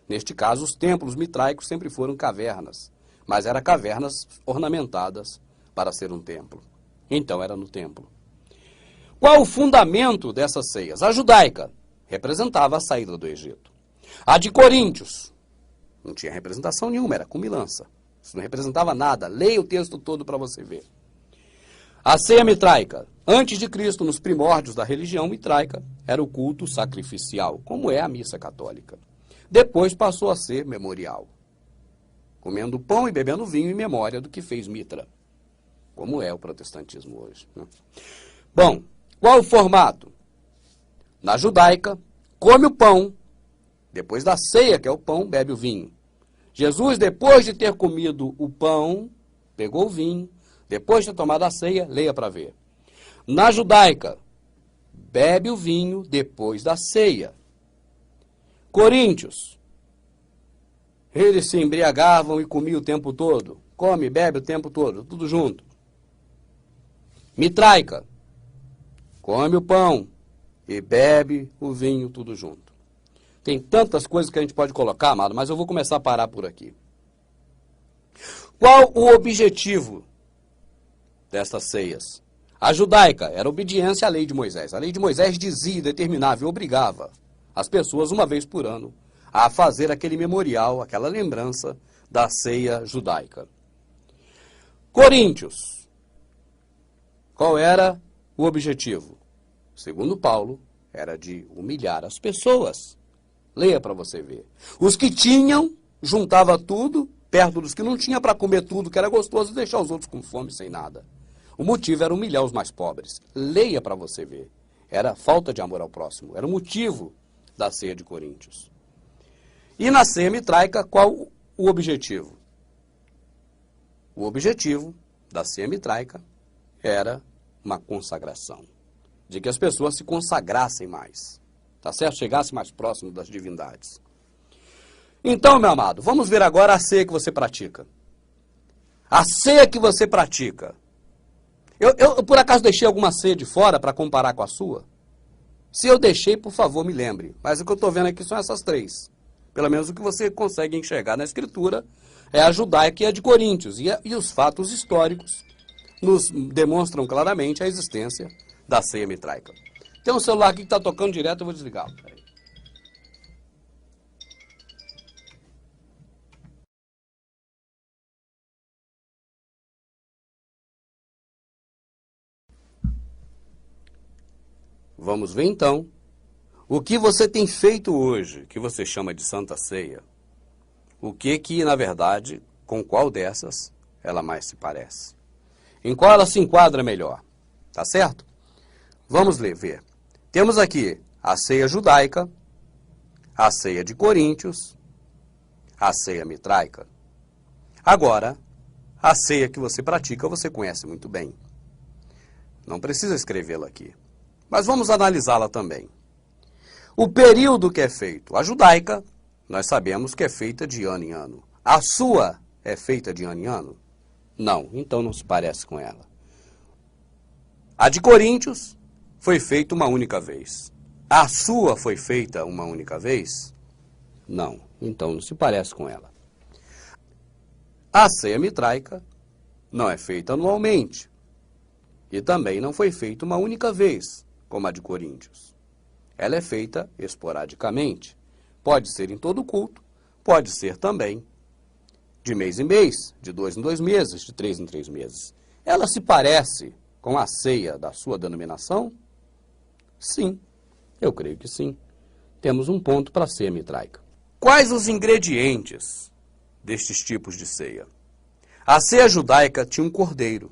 Speaker 1: Neste caso, os templos mitraicos sempre foram cavernas, mas eram cavernas ornamentadas para ser um templo. Então era no templo. Qual o fundamento dessas ceias? A judaica representava a saída do Egito. A de Coríntios não tinha representação nenhuma, era comilança. Isso não representava nada. Leia o texto todo para você ver. A ceia mitraica, antes de Cristo, nos primórdios da religião mitraica, era o culto sacrificial, como é a missa católica. Depois passou a ser memorial, comendo pão e bebendo vinho em memória do que fez Mitra, como é o protestantismo hoje, né? Bom, qual o formato? Na judaica, come o pão, depois da ceia, que é o pão, bebe o vinho. Jesus, depois de ter comido o pão, pegou o vinho, depois de ter tomado a ceia, leia para ver. Na judaica, bebe o vinho depois da ceia. Coríntios, eles se embriagavam e comiam o tempo todo. Come, bebe o tempo todo, tudo junto. Mitraica, come o pão e bebe o vinho, tudo junto. Tem tantas coisas que a gente pode colocar, amado, mas eu vou começar a parar por aqui. Qual o objetivo destas ceias? A judaica era obediência à lei de Moisés. A lei de Moisés dizia, determinava e obrigava as pessoas, uma vez por ano, a fazer aquele memorial, aquela lembrança da ceia judaica. Coríntios. Qual era o objetivo? Segundo Paulo, era de humilhar as pessoas. Leia para você ver. Os que tinham, juntava tudo, perto dos que não tinham, para comer tudo que era gostoso e deixar os outros com fome, sem nada. O motivo era humilhar os mais pobres. Leia para você ver. Era falta de amor ao próximo. Era o motivo da ceia de Coríntios. E na ceia mitraica, qual o objetivo? O objetivo da ceia mitraica era uma consagração. De que as pessoas se consagrassem mais. Tá certo? Chegassem mais próximo das divindades. Então, meu amado, vamos ver agora a ceia que você pratica. A ceia que você pratica. Eu por acaso deixei alguma ceia de fora para comparar com a sua? Se eu deixei, por favor, me lembre. Mas o que eu estou vendo aqui são essas três. Pelo menos o que você consegue enxergar na Escritura é a judaica e a de Coríntios. E os fatos históricos nos demonstram claramente a existência da ceia mitraica. Tem um celular aqui que está tocando direto, eu vou desligar. Peraí. Vamos ver então o que você tem feito hoje, que você chama de Santa Ceia. O que na verdade, com qual dessas ela mais se parece? Em qual ela se enquadra melhor? Tá certo? Vamos ver. Temos aqui a ceia judaica, a ceia de Coríntios, a ceia mitraica. Agora, a ceia que você pratica, você conhece muito bem. Não precisa escrevê-la aqui. Mas vamos analisá-la também. O período que é feito. A judaica, nós sabemos que é feita de ano em ano. A sua é feita de ano em ano? Não, então não se parece com ela. A de Coríntios foi feita uma única vez. A sua foi feita uma única vez? Não, então não se parece com ela. A ceia mitraica não é feita anualmente. E também não foi feita uma única vez, como a de Coríntios. Ela é feita esporadicamente. Pode ser em todo culto, pode ser também de mês em mês, de 2 em 2 meses, de 3 em 3 meses. Ela se parece com a ceia da sua denominação? Sim, eu creio que sim. Temos um ponto para a ceia mitraica. Quais os ingredientes destes tipos de ceia? A ceia judaica tinha um cordeiro.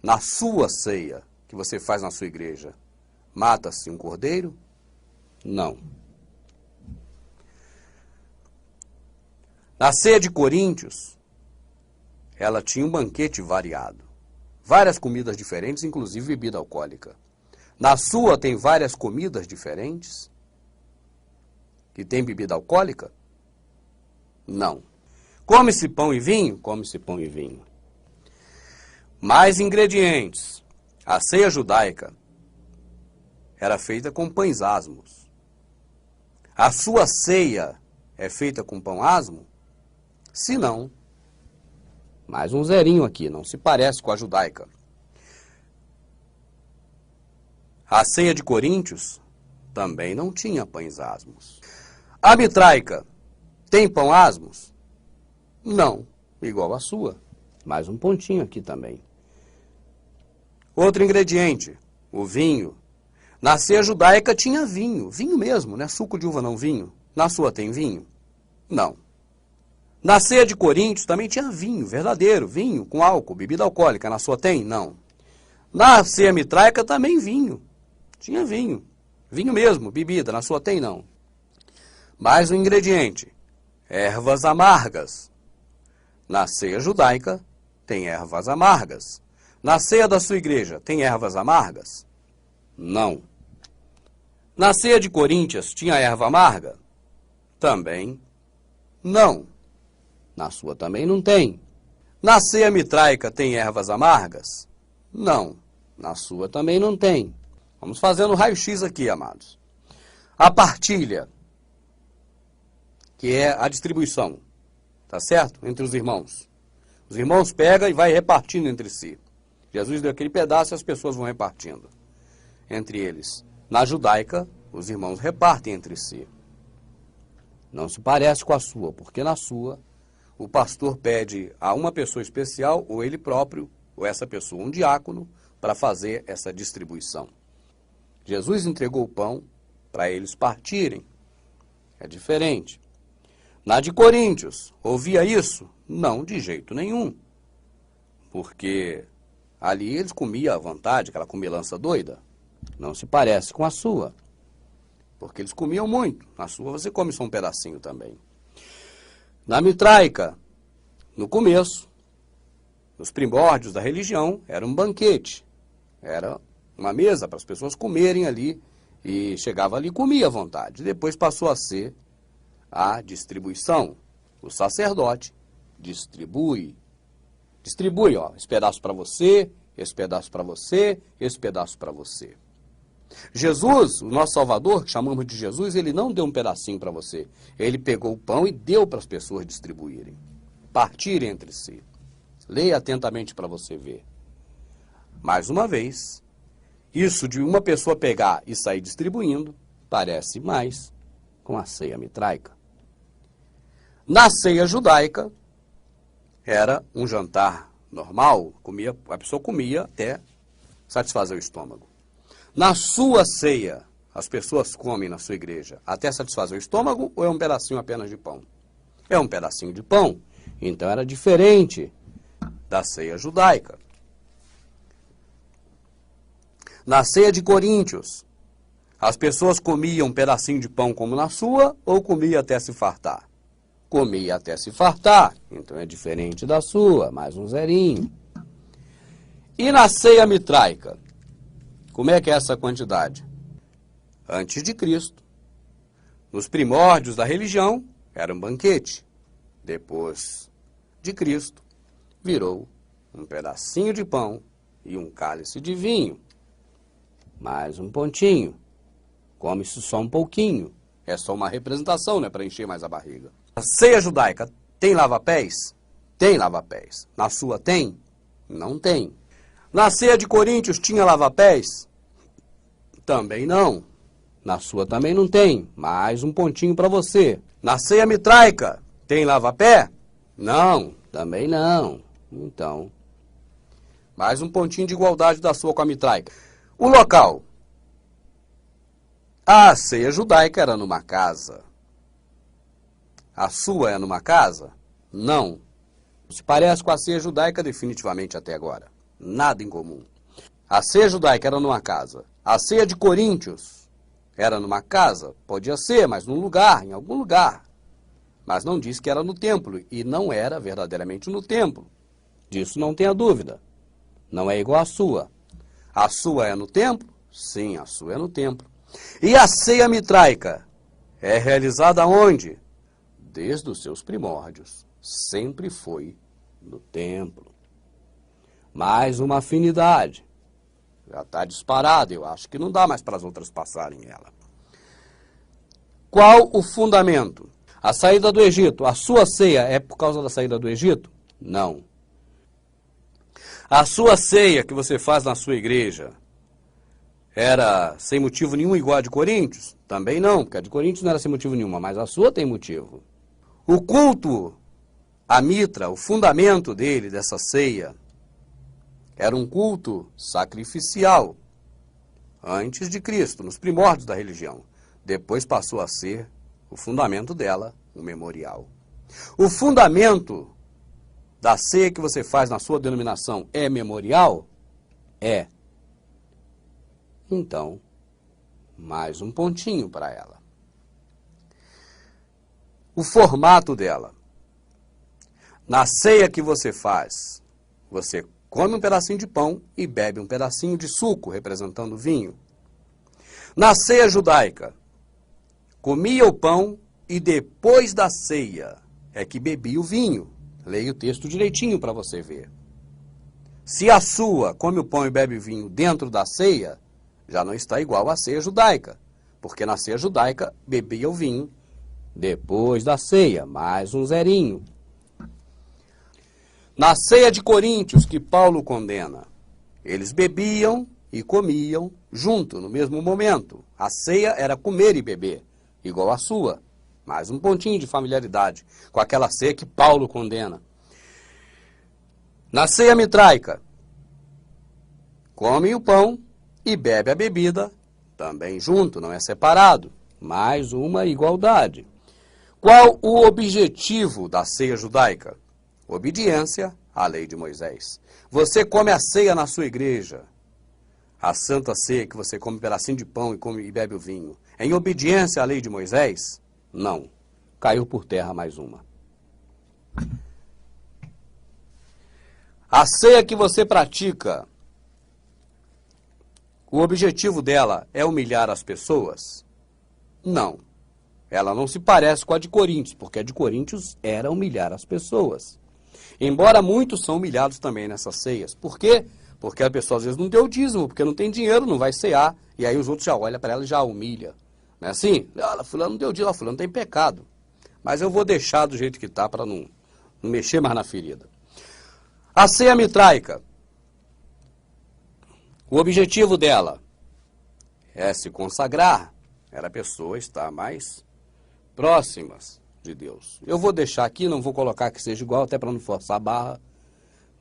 Speaker 1: Na sua ceia, que você faz na sua igreja, mata-se um cordeiro? Não. Na ceia de Coríntios, ela tinha um banquete variado. Várias comidas diferentes, inclusive bebida alcoólica. Na sua tem várias comidas diferentes? Que tem bebida alcoólica? Não. Come-se pão e vinho? Come-se pão e vinho. Mais ingredientes. A ceia judaica era feita com pães asmos. A sua ceia é feita com pão asmo? Se não, mais um zerinho aqui, não se parece com a judaica. A ceia de Coríntios também não tinha pães asmos. A mitraica tem pão asmos? Não, igual a sua. Mais um pontinho aqui também. Outro ingrediente, o vinho. Na ceia judaica tinha vinho, vinho mesmo, né? Suco de uva não vinho. Na sua tem vinho? Não. Na ceia de Coríntios também tinha vinho, verdadeiro, vinho com álcool, bebida alcoólica. Na sua tem? Não. Na ceia mitraica também vinho. Tinha vinho. Vinho mesmo, bebida. Na sua tem? Não. Mais um ingrediente. Ervas amargas. Na ceia judaica tem ervas amargas. Na ceia da sua igreja tem ervas amargas? Não. Na ceia de Coríntios tinha erva amarga? Também não. Na sua também não tem. Na ceia mitraica tem ervas amargas? Não. Na sua também não tem. Vamos fazendo o raio-x aqui, amados. A partilha, que é a distribuição, tá certo? Entre os irmãos. Os irmãos pegam e vai repartindo entre si. Jesus deu aquele pedaço e as pessoas vão repartindo entre eles. Na judaica, os irmãos repartem entre si. Não se parece com a sua, porque na sua, o pastor pede a uma pessoa especial, ou ele próprio, ou essa pessoa, um diácono, para fazer essa distribuição. Jesus entregou o pão para eles partirem. É diferente. Na de Coríntios, ouvia isso? Não, de jeito nenhum. Porque ali eles comiam à vontade, aquela comilança doida. Não se parece com a sua. Porque eles comiam muito. Na sua você come só um pedacinho também. Na mitraica, no começo, nos primórdios da religião, era um banquete. Era uma mesa para as pessoas comerem ali. E chegava ali e comia à vontade. Depois passou a ser a distribuição. O sacerdote distribui. Distribui, ó, esse pedaço para você, esse pedaço para você, esse pedaço para você. Jesus, o nosso Salvador, que chamamos de Jesus, ele não deu um pedacinho para você. Ele pegou o pão e deu para as pessoas distribuírem, partirem entre si. Leia atentamente para você ver. Mais uma vez, isso de uma pessoa pegar e sair distribuindo, parece mais com a ceia mitraica. Na ceia judaica, era um jantar normal, a pessoa comia até satisfazer o estômago. Na sua ceia, as pessoas comem na sua igreja até satisfazer o estômago ou é um pedacinho apenas de pão? É um pedacinho de pão. Então era diferente da ceia judaica. Na ceia de Coríntios, as pessoas comiam um pedacinho de pão como na sua ou comia até se fartar? Comia até se fartar. Então é diferente da sua. Mais um zerinho. E na ceia mitraica? Como é que é essa quantidade? Antes de Cristo, nos primórdios da religião, era um banquete. Depois de Cristo, virou um pedacinho de pão e um cálice de vinho. Mais um pontinho. Come-se só um pouquinho. É só uma representação, né, para encher mais a barriga. A ceia judaica tem lava-pés? Tem lava-pés. Na sua tem? Não tem. Na ceia de Coríntios tinha lava-pés? Também não. Na sua também não tem. Mais um pontinho para você. Na ceia mitraica tem lava-pé? Não, também não. Então, mais um pontinho de igualdade da sua com a mitraica. O local. A ceia judaica era numa casa. A sua é numa casa? Não. Se parece com a ceia judaica definitivamente até agora. Nada em comum. A ceia judaica era numa casa. A ceia de Coríntios era numa casa? Podia ser, mas num lugar, em algum lugar. Mas não diz que era no templo, e não era verdadeiramente no templo. Disso não tenha dúvida. Não é igual à sua. A sua é no templo? Sim, a sua é no templo. E a ceia mitraica é realizada onde? Desde os seus primórdios. Sempre foi no templo. Mais uma afinidade. Já está disparada, eu acho que não dá mais para as outras passarem ela. Qual o fundamento? A saída do Egito. A sua ceia é por causa da saída do Egito? Não. A sua ceia que você faz na sua igreja era sem motivo nenhum igual a de Coríntios? Também não, porque a de Coríntios não era sem motivo nenhum, mas a sua tem motivo. O culto à mitra, o fundamento dele, dessa ceia, era um culto sacrificial antes de Cristo, nos primórdios da religião. Depois passou a ser o fundamento dela, um memorial. O fundamento da ceia que você faz na sua denominação é memorial? É. Então, mais um pontinho para ela. O formato dela. Na ceia que você faz, você come um pedacinho de pão e bebe um pedacinho de suco, representando vinho. Na ceia judaica, comia o pão e depois da ceia é que bebia o vinho. Leia o texto direitinho para você ver. Se a sua come o pão e bebe o vinho dentro da ceia, já não está igual à ceia judaica, porque na ceia judaica bebia o vinho depois da ceia, mais um zerinho. Na ceia de Coríntios, que Paulo condena, eles bebiam e comiam junto, no mesmo momento. A ceia era comer e beber, igual à sua. Mais um pontinho de familiaridade com aquela ceia que Paulo condena. Na ceia mitraica, come o pão e bebe a bebida, também junto, não é separado. Mais uma igualdade. Qual o objetivo da ceia judaica? Obediência à lei de Moisés. Você come a ceia na sua igreja, a santa ceia que você come um pedacinho de pão e bebe o vinho, em obediência à lei de Moisés? Não. Caiu por terra mais uma. A ceia que você pratica, o objetivo dela é humilhar as pessoas? Não. Ela não se parece com a de Coríntios, porque a de Coríntios era humilhar as pessoas. Embora muitos são humilhados também nessas ceias. Por quê? Porque a pessoa às vezes não deu dízimo, porque não tem dinheiro, não vai cear, e aí os outros já olham para ela e já humilha. Não é assim? Olha, fulano não deu dízimo, fulano tem pecado. Mas eu vou deixar do jeito que está para não mexer mais na ferida. A ceia mitraica. O objetivo dela é se consagrar. Era a pessoa estar mais próximas de Deus. Eu vou deixar aqui, não vou colocar que seja igual, até para não forçar a barra,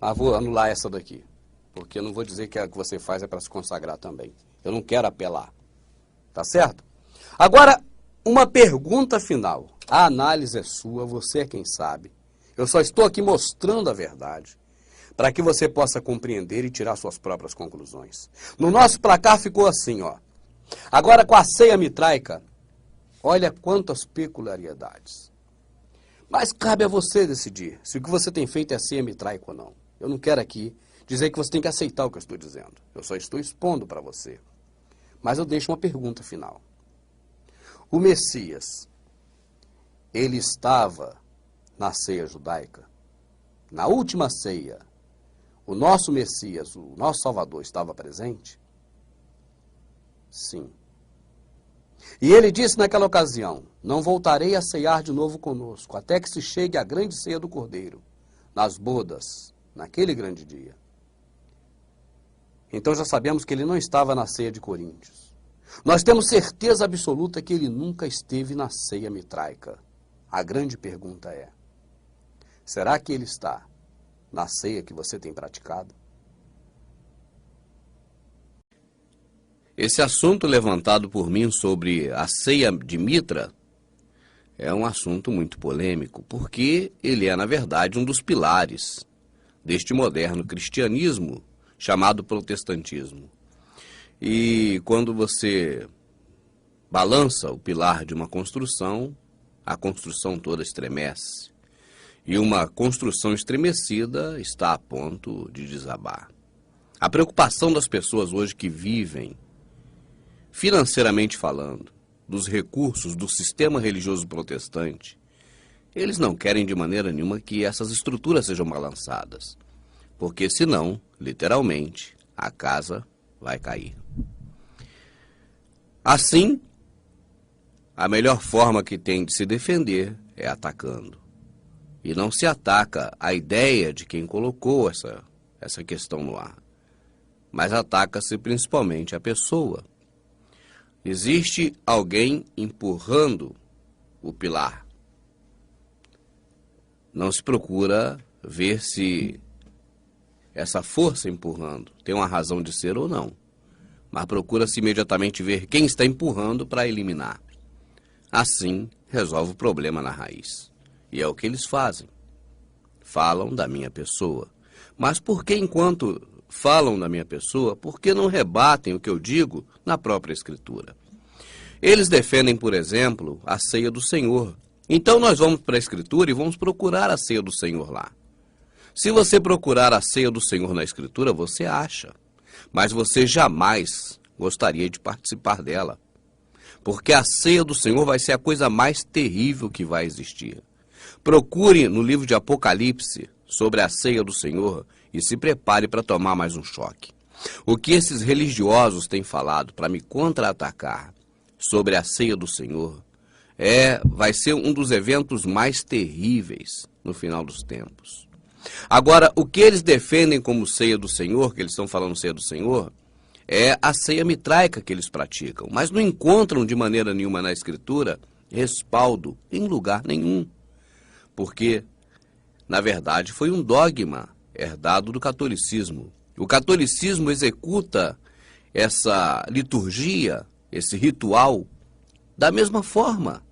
Speaker 1: mas vou anular essa daqui. Porque eu não vou dizer que a que você faz é para se consagrar também. Eu não quero apelar. Tá certo? Agora, uma pergunta final. A análise é sua, você é quem sabe. Eu só estou aqui mostrando a verdade, para que você possa compreender e tirar suas próprias conclusões. No nosso placar ficou assim, ó. Agora, com a ceia mitraica, olha quantas peculiaridades. Mas cabe a você decidir se o que você tem feito é ceia mitraica ou não. Eu não quero aqui dizer que você tem que aceitar o que eu estou dizendo. Eu só estou expondo para você. Mas eu deixo uma pergunta final. O Messias, ele estava na ceia judaica? Na última ceia, o nosso Messias, o nosso Salvador, estava presente? Sim. E ele disse naquela ocasião, não voltarei a ceiar de novo conosco, até que se chegue a grande ceia do Cordeiro, nas bodas, naquele grande dia. Então já sabemos que ele não estava na ceia de Coríntios. Nós temos certeza absoluta que ele nunca esteve na ceia mitraica. A grande pergunta é, Será que ele está na ceia que você tem praticado? Esse assunto levantado por mim sobre a ceia de Mitra é um assunto muito polêmico, porque ele é, na verdade, um dos pilares deste moderno cristianismo chamado protestantismo. E quando você balança o pilar de uma construção, a construção toda estremece. E uma construção estremecida está a ponto de desabar. A preocupação das pessoas hoje que vivem, financeiramente falando, dos recursos do sistema religioso protestante, eles não querem de maneira nenhuma que essas estruturas sejam balançadas, porque senão, literalmente, a casa vai cair. Assim, a melhor forma que tem de se defender é atacando. E não se ataca a ideia de quem colocou essa questão no ar, mas ataca-se principalmente a pessoa. Existe alguém empurrando o pilar. Não se procura ver se essa força empurrando tem uma razão de ser ou não, mas procura-se imediatamente ver quem está empurrando para eliminar. Assim, resolve o problema na raiz. E é o que eles fazem. Falam da minha pessoa. Mas por que, enquanto falam da minha pessoa, por que não rebatem o que eu digo na própria Escritura? Eles defendem, por exemplo, a ceia do Senhor. Então nós vamos para a Escritura e vamos procurar a ceia do Senhor lá. Se você procurar a ceia do Senhor na Escritura, você acha. Mas você jamais gostaria de participar dela. Porque a ceia do Senhor vai ser a coisa mais terrível que vai existir. Procure no livro de Apocalipse sobre a ceia do Senhor e se prepare para tomar mais um choque. O que esses religiosos têm falado para me contra-atacar sobre a ceia do Senhor vai ser um dos eventos mais terríveis no final dos tempos. Agora, o que eles defendem como ceia do Senhor, que eles estão falando ceia do Senhor, é a ceia mitraica que eles praticam, mas não encontram de maneira nenhuma na Escritura respaldo em lugar nenhum. Porque, na verdade, foi um dogma herdado do catolicismo. O catolicismo executa essa liturgia, esse ritual, da mesma forma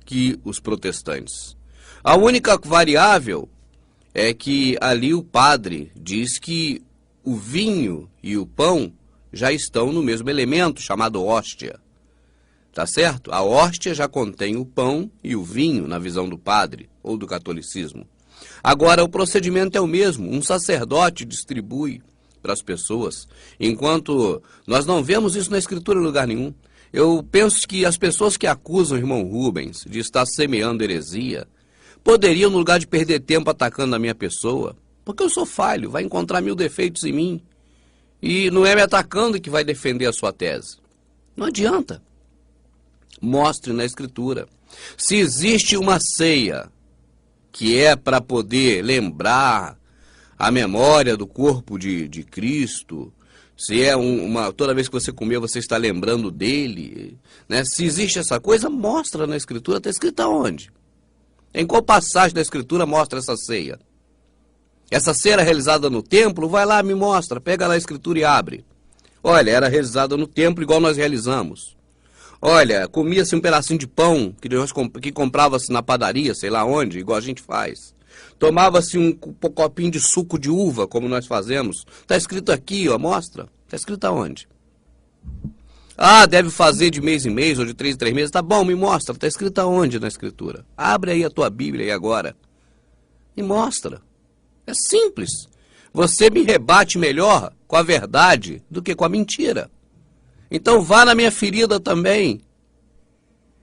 Speaker 1: que os protestantes. A única variável é que ali o padre diz que o vinho e o pão já estão no mesmo elemento, chamado hóstia. Tá certo? A hóstia já contém o pão e o vinho, na visão do padre, ou do catolicismo. Agora, o procedimento é o mesmo. Um sacerdote distribui para as pessoas, enquanto nós não vemos isso na Escritura em lugar nenhum. Eu penso que as pessoas que acusam o irmão Rubens de estar semeando heresia, poderiam, no lugar de perder tempo atacando a minha pessoa, porque eu sou falho, vai encontrar 1000 defeitos em mim, e não é me atacando que vai defender a sua tese. Não adianta. Mostre na Escritura. Se existe uma ceia que é para poder lembrar a memória do corpo de Cristo, se é toda vez que você comer, você está lembrando dele, né? Se existe essa coisa, mostra na Escritura. Está escrita onde? Em qual passagem da Escritura mostra essa ceia? Essa ceia era realizada no templo? Vai lá, me mostra, pega lá a Escritura e abre. Olha, era realizada no templo igual nós realizamos. Olha, comia-se um pedacinho de pão que comprava-se na padaria, sei lá onde, igual a gente faz. Tomava-se um copinho de suco de uva, como nós fazemos. Está escrito aqui, ó, mostra. Está escrito aonde? Ah, deve fazer de mês em mês ou de 3 em 3 meses. Tá bom, me mostra. Está escrito aonde na Escritura? Abre aí a tua Bíblia aí agora e mostra. É simples. Você me rebate melhor com a verdade do que com a mentira. Então vá na minha ferida também.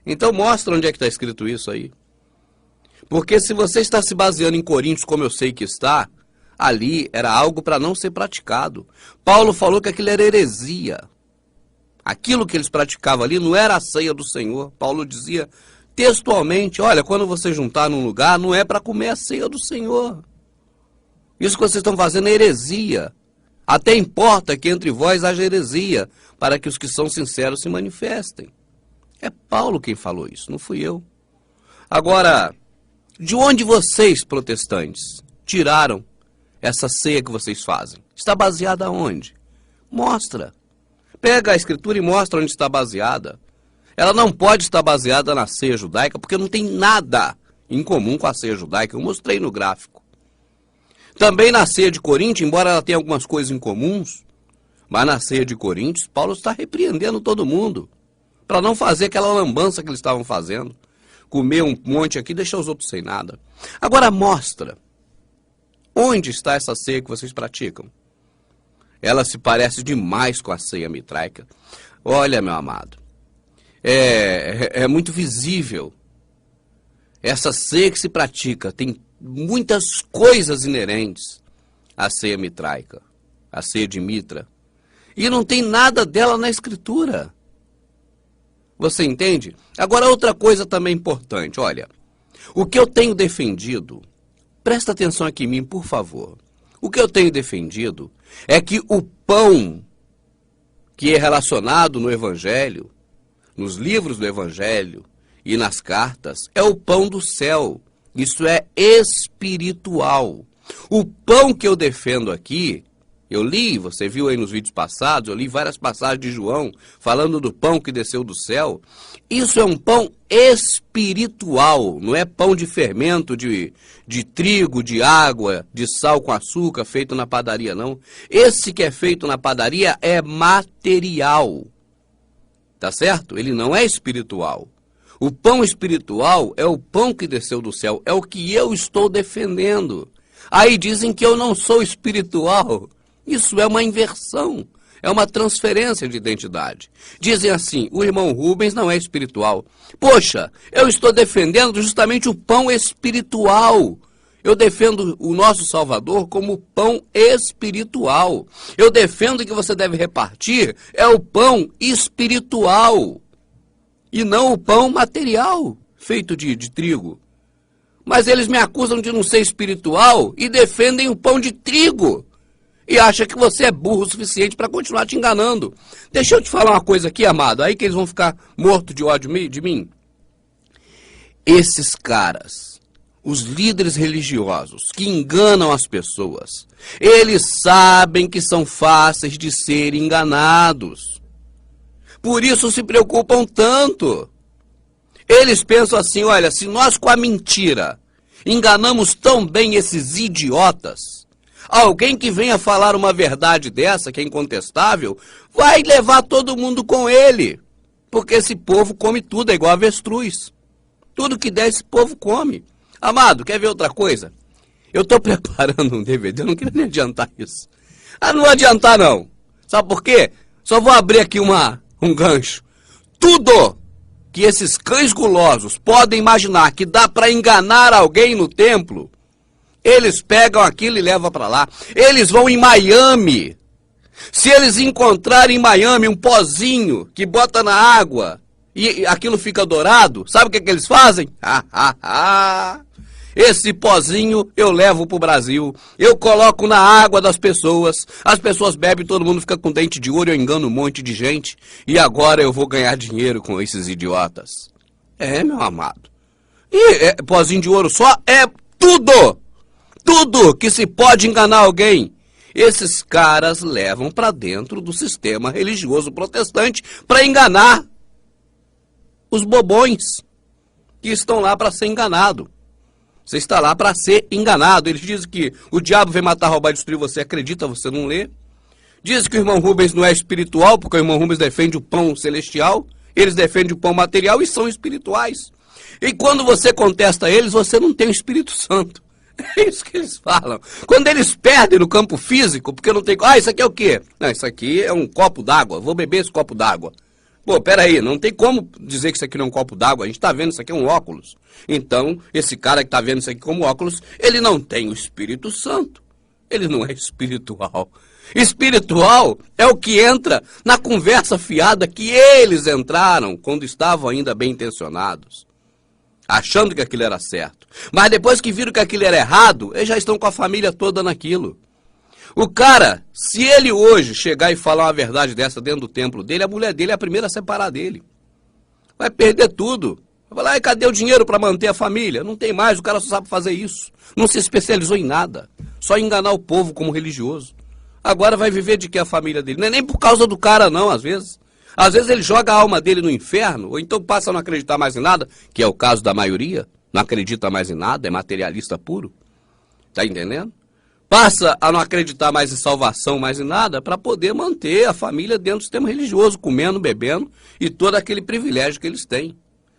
Speaker 1: Então mostra onde é que está escrito isso aí. Porque se você está se baseando em Coríntios, como eu sei que está, ali era algo para não ser praticado. Paulo falou que aquilo era heresia. Aquilo que eles praticavam ali não era a ceia do Senhor. Paulo dizia textualmente, olha, quando você juntar num lugar, não é para comer a ceia do Senhor. Isso que vocês estão fazendo é heresia. Até importa que entre vós haja heresia, para que os que são sinceros se manifestem. É Paulo quem falou isso, não fui eu. Agora, De onde vocês, protestantes, tiraram essa ceia que vocês fazem? Está baseada aonde? Mostra. Pega a escritura e mostra onde está baseada. Ela não pode estar baseada na ceia judaica, porque não tem nada em comum com a ceia judaica. Eu mostrei no gráfico. Também na ceia de Coríntios, embora ela tenha algumas coisas em comuns, mas na ceia de Coríntios, Paulo está repreendendo todo mundo, para não fazer aquela lambança que eles estavam fazendo. Comer um monte aqui e deixar os outros sem nada. Agora mostra. Onde está essa ceia que vocês praticam? Ela se parece demais com a ceia mitraica. Olha, meu amado, é muito visível. Essa ceia que se pratica tem muitas coisas inerentes à ceia mitraica, à ceia de Mitra. E não tem nada dela na Escritura. Você entende? Agora, outra coisa também importante, olha, o que eu tenho defendido, presta atenção aqui em mim, por favor. O que eu tenho defendido é que o pão que é relacionado no Evangelho, nos livros do Evangelho e nas cartas, é o pão do céu. Isso é espiritual. O pão que eu defendo aqui, eu li, você viu aí nos vídeos passados, eu li várias passagens de João falando do pão que desceu do céu. Isso é um pão espiritual, não é pão de fermento, de trigo, de água, de sal com açúcar, feito na padaria, não. Esse que é feito na padaria é material, tá certo? Ele não é espiritual. O pão espiritual é o pão que desceu do céu, é o que eu estou defendendo. Aí dizem que eu não sou espiritual. Isso é uma inversão, é uma transferência de identidade. Dizem assim, o irmão Rubens não é espiritual. Poxa, eu estou defendendo justamente o pão espiritual. Eu defendo o nosso Salvador como pão espiritual. Eu defendo que você deve repartir é o pão espiritual e não o pão material, feito de trigo. Mas eles me acusam de não ser espiritual e defendem o pão de trigo. E acha que você é burro o suficiente para continuar te enganando. Deixa eu te falar uma coisa aqui, amado, aí que eles vão ficar mortos de ódio de mim. Esses caras, os líderes religiosos que enganam as pessoas, eles sabem que são fáceis de ser enganados. Por isso se preocupam tanto. Eles pensam assim, olha, se nós com a mentira enganamos tão bem esses idiotas, alguém que venha falar uma verdade dessa, que é incontestável, vai levar todo mundo com ele. Porque esse povo come tudo, é igual avestruz. Tudo que der, esse povo come. Amado, quer ver outra coisa? Eu estou preparando um DVD, eu não queria nem adiantar isso. Ah, não vou adiantar não. Sabe por quê? Só vou abrir aqui um gancho. Tudo que esses cães gulosos podem imaginar que dá para enganar alguém no templo, eles pegam aquilo e levam para lá. Eles vão em Miami. Se eles encontrarem em Miami um pozinho que bota na água e aquilo fica dourado, sabe o que eles fazem? Esse pozinho eu levo para o Brasil, eu coloco na água das pessoas, as pessoas bebem, todo mundo fica com dente de ouro, eu engano um monte de gente, e agora eu vou ganhar dinheiro com esses idiotas. É, meu amado. E pozinho de ouro só é tudo! Tudo que se pode enganar alguém. Esses caras levam para dentro do sistema religioso protestante para enganar os bobões que estão lá para ser enganado. Você está lá para ser enganado. Eles dizem que o diabo vem matar, roubar e destruir. Você acredita, você não lê. Dizem que o irmão Rubens não é espiritual, porque o irmão Rubens defende o pão celestial. Eles defendem o pão material e são espirituais. E quando você contesta eles, você não tem o Espírito Santo. É isso que eles falam. Quando eles perdem no campo físico, porque não tem... Ah, isso aqui é o quê? Não, isso aqui é um copo d'água. Vou beber esse copo d'água. Pô, peraí, não tem como dizer que isso aqui não é um copo d'água. A gente está vendo isso aqui é um óculos. Então, esse cara que está vendo isso aqui como óculos, ele não tem o Espírito Santo. Ele não é espiritual. Espiritual é o que entra na conversa fiada que eles entraram quando estavam ainda bem intencionados, achando que aquilo era certo. Mas depois que viram que aquilo era errado, eles já estão com a família toda naquilo. O cara, se ele hoje chegar e falar uma verdade dessa dentro do templo dele, a mulher dele é a primeira a separar dele. Vai perder tudo. Vai lá, e cadê o dinheiro para manter a família? Não tem mais, o cara só sabe fazer isso. Não se especializou em nada, só em enganar o povo como religioso. Agora vai viver de que a família dele? Não é nem por causa do cara não, às vezes. Às vezes ele joga a alma dele no inferno, ou então passa a não acreditar mais em nada, que é o caso da maioria, não acredita mais em nada, é materialista puro. Tá entendendo? Passa a não acreditar mais em salvação, mais em nada, para poder manter a família dentro do sistema religioso, comendo, bebendo e todo aquele privilégio que eles têm.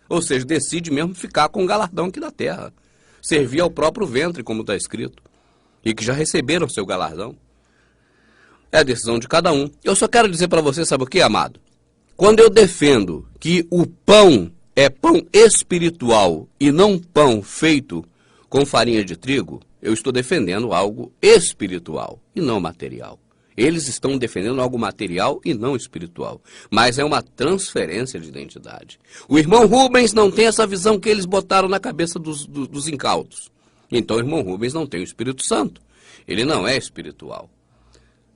Speaker 1: Ou seja, decide mesmo ficar com o galardão aqui da terra. Servir ao próprio ventre, como está escrito. E que já receberam seu galardão. É a decisão de cada um. Eu só quero dizer para você, sabe o que, amado? Quando eu defendo que o pão é pão espiritual e não pão feito com farinha de trigo, eu estou defendendo algo espiritual e não material. Eles estão defendendo algo material e não espiritual. Mas é uma transferência de identidade. O irmão Rubens não tem essa visão que eles botaram na cabeça dos incautos. Então o irmão Rubens não tem o Espírito Santo. Ele não é espiritual.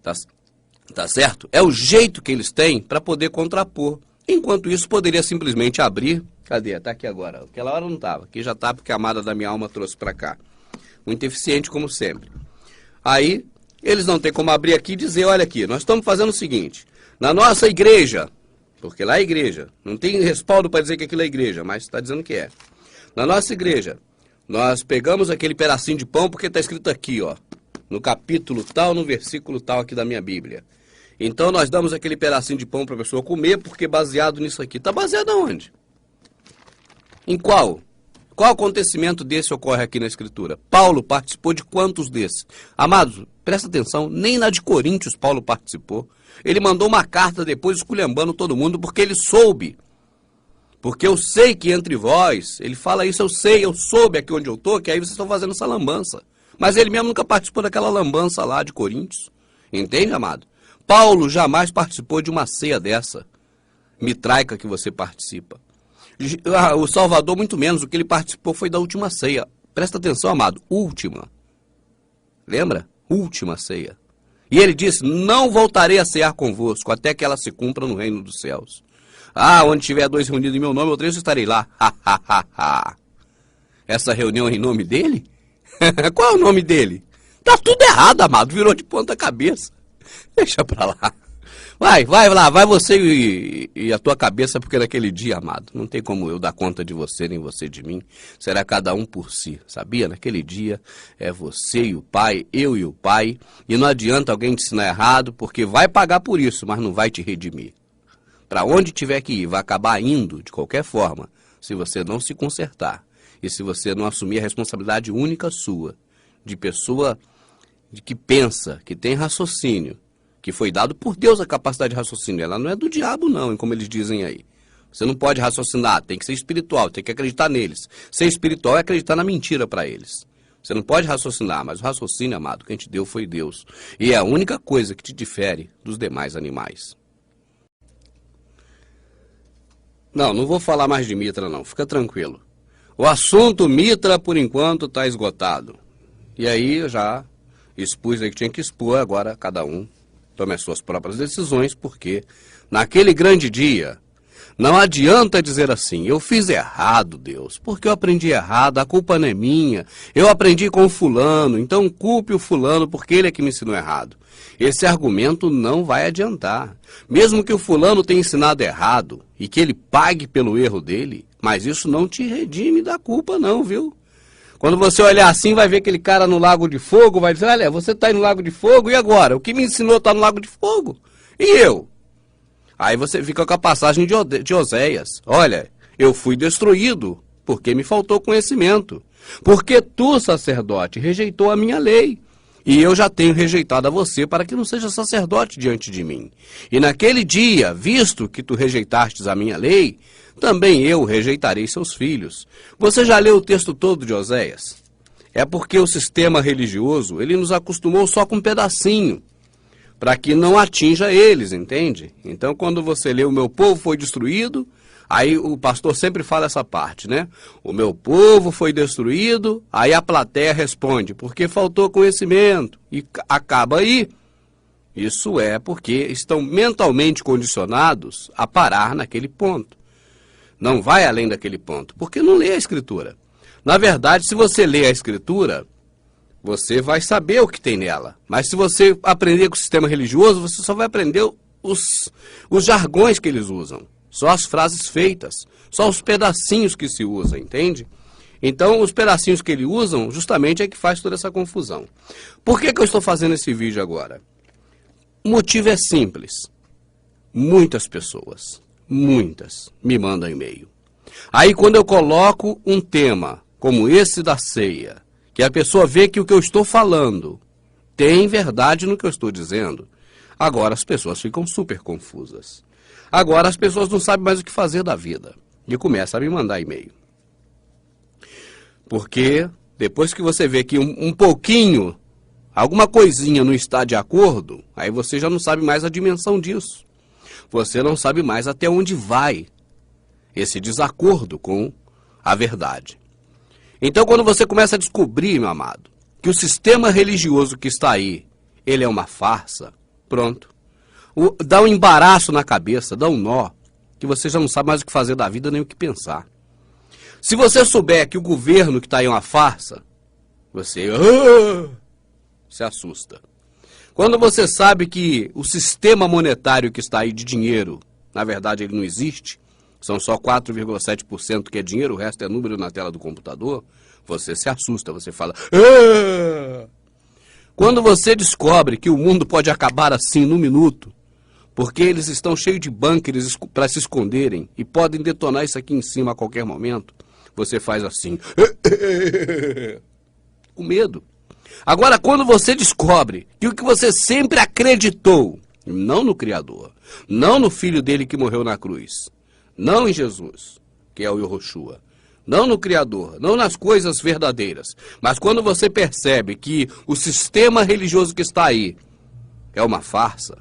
Speaker 1: Tá certo? É o jeito que eles têm para poder contrapor. Enquanto isso, poderia simplesmente abrir. Cadê? Tá aqui agora. Aquela hora não estava. Aqui já está porque a amada da minha alma trouxe para cá. Muito eficiente, como sempre. Aí, eles não têm como abrir aqui e dizer, olha aqui, nós estamos fazendo o seguinte, na nossa igreja, porque lá é igreja, não tem respaldo para dizer que aquilo é igreja, mas está dizendo que é. Na nossa igreja, nós pegamos aquele pedacinho de pão, porque está escrito aqui, ó, no capítulo tal, no versículo tal aqui da minha Bíblia. Então, nós damos aquele pedacinho de pão para a pessoa comer, porque baseado nisso aqui. Está baseado aonde? Em qual? Qual acontecimento desse ocorre aqui na Escritura? Paulo participou de quantos desses? Amados, presta atenção, nem na de Coríntios Paulo participou. Ele mandou uma carta depois esculhambando todo mundo, porque ele soube. Porque eu sei que entre vós, ele fala isso, eu soube aqui onde eu estou, que aí vocês estão fazendo essa lambança. Mas ele mesmo nunca participou daquela lambança lá de Coríntios. Entende, amado? Paulo jamais participou de uma ceia dessa, mitraica que você participa. O Salvador, muito menos, o que ele participou foi da última ceia. Presta atenção, amado, última. Lembra? Última ceia. E ele disse, não voltarei a cear convosco, até que ela se cumpra no reino dos céus. Ah, onde tiver dois reunidos em meu nome, eu três estarei lá. Essa reunião é em nome dele? Qual é o nome dele? Tá tudo errado, amado, virou de ponta cabeça. Deixa pra lá. Vai lá, vai você e a tua cabeça, porque naquele dia, amado, não tem como eu dar conta de você, nem você de mim. Será cada um por si, sabia? Naquele dia é você e o Pai, eu e o Pai. E não adianta alguém te ensinar errado, porque vai pagar por isso, mas não vai te redimir. Para onde tiver que ir, vai acabar indo de qualquer forma, se você não se consertar. E se você não assumir a responsabilidade única sua, de pessoa que pensa, que tem raciocínio, que foi dado por Deus a capacidade de raciocínio. Ela não é do diabo, não, como eles dizem aí. Você não pode raciocinar, tem que ser espiritual, tem que acreditar neles. Ser espiritual é acreditar na mentira para eles. Você não pode raciocinar, mas o raciocínio, amado, que a gente deu foi Deus. E é a única coisa que te difere dos demais animais. Não vou falar mais de Mitra, não, fica tranquilo. O assunto Mitra, por enquanto, está esgotado. E aí eu já expus aí que tinha que expor, agora cada um tome as suas próprias decisões, porque naquele grande dia, não adianta dizer assim, eu fiz errado, Deus, porque eu aprendi errado, a culpa não é minha, eu aprendi com o fulano, então culpe o fulano porque ele é que me ensinou errado. Esse argumento não vai adiantar. Mesmo que o fulano tenha ensinado errado e que ele pague pelo erro dele, mas isso não te redime da culpa não, viu? Quando você olhar assim, vai ver aquele cara no Lago de Fogo, vai dizer, olha, você está aí no Lago de Fogo, e agora? O que me ensinou está no Lago de Fogo. E eu? Aí você fica com a passagem de Oséias. Olha, eu fui destruído, porque me faltou conhecimento. Porque tu, sacerdote, rejeitou a minha lei. E eu já tenho rejeitado a você para que não seja sacerdote diante de mim. E naquele dia, visto que tu rejeitastes a minha lei, também eu rejeitarei seus filhos. Você já leu o texto todo de Oséias? É porque o sistema religioso, ele nos acostumou só com um pedacinho, para que não atinja eles, entende? Então, quando você lê o meu povo foi destruído, aí o pastor sempre fala essa parte, né? O meu povo foi destruído, aí a plateia responde, porque faltou conhecimento, e acaba aí. Isso é porque estão mentalmente condicionados a parar naquele ponto. Não vai além daquele ponto, porque não lê a Escritura. Na verdade, se você lê a Escritura, você vai saber o que tem nela. Mas se você aprender com o sistema religioso, você só vai aprender os jargões que eles usam. Só as frases feitas, só os pedacinhos que se usam, entende? Então, os pedacinhos que eles usam, justamente é que faz toda essa confusão. Por que eu estou fazendo esse vídeo agora? O motivo é simples. Muitas pessoas, muitas, me mandam e-mail. Aí, quando eu coloco um tema como esse da ceia, que a pessoa vê que o que eu estou falando tem verdade no que eu estou dizendo, agora as pessoas ficam super confusas. Agora as pessoas não sabem mais o que fazer da vida e começam a me mandar e-mail. Porque depois que você vê que um pouquinho, alguma coisinha não está de acordo, aí você já não sabe mais a dimensão disso. Você não sabe mais até onde vai esse desacordo com a verdade. Então, quando você começa a descobrir, meu amado, que o sistema religioso que está aí, ele é uma farsa, pronto. Dá um embaraço na cabeça, dá um nó, que você já não sabe mais o que fazer da vida nem o que pensar. Se você souber que o governo que está aí é uma farsa, você se assusta. Quando você sabe que o sistema monetário que está aí de dinheiro, na verdade ele não existe, são só 4,7% que é dinheiro, o resto é número na tela do computador, você se assusta, você fala... Quando você descobre que o mundo pode acabar assim num minuto, porque eles estão cheios de bunkers para se esconderem e podem detonar isso aqui em cima a qualquer momento, você faz assim, com medo. Agora, quando você descobre que o que você sempre acreditou, não no Criador, não no Filho dele que morreu na cruz, não em Jesus, que é o Yahushua, não no Criador, não nas coisas verdadeiras, mas quando você percebe que o sistema religioso que está aí é uma farsa,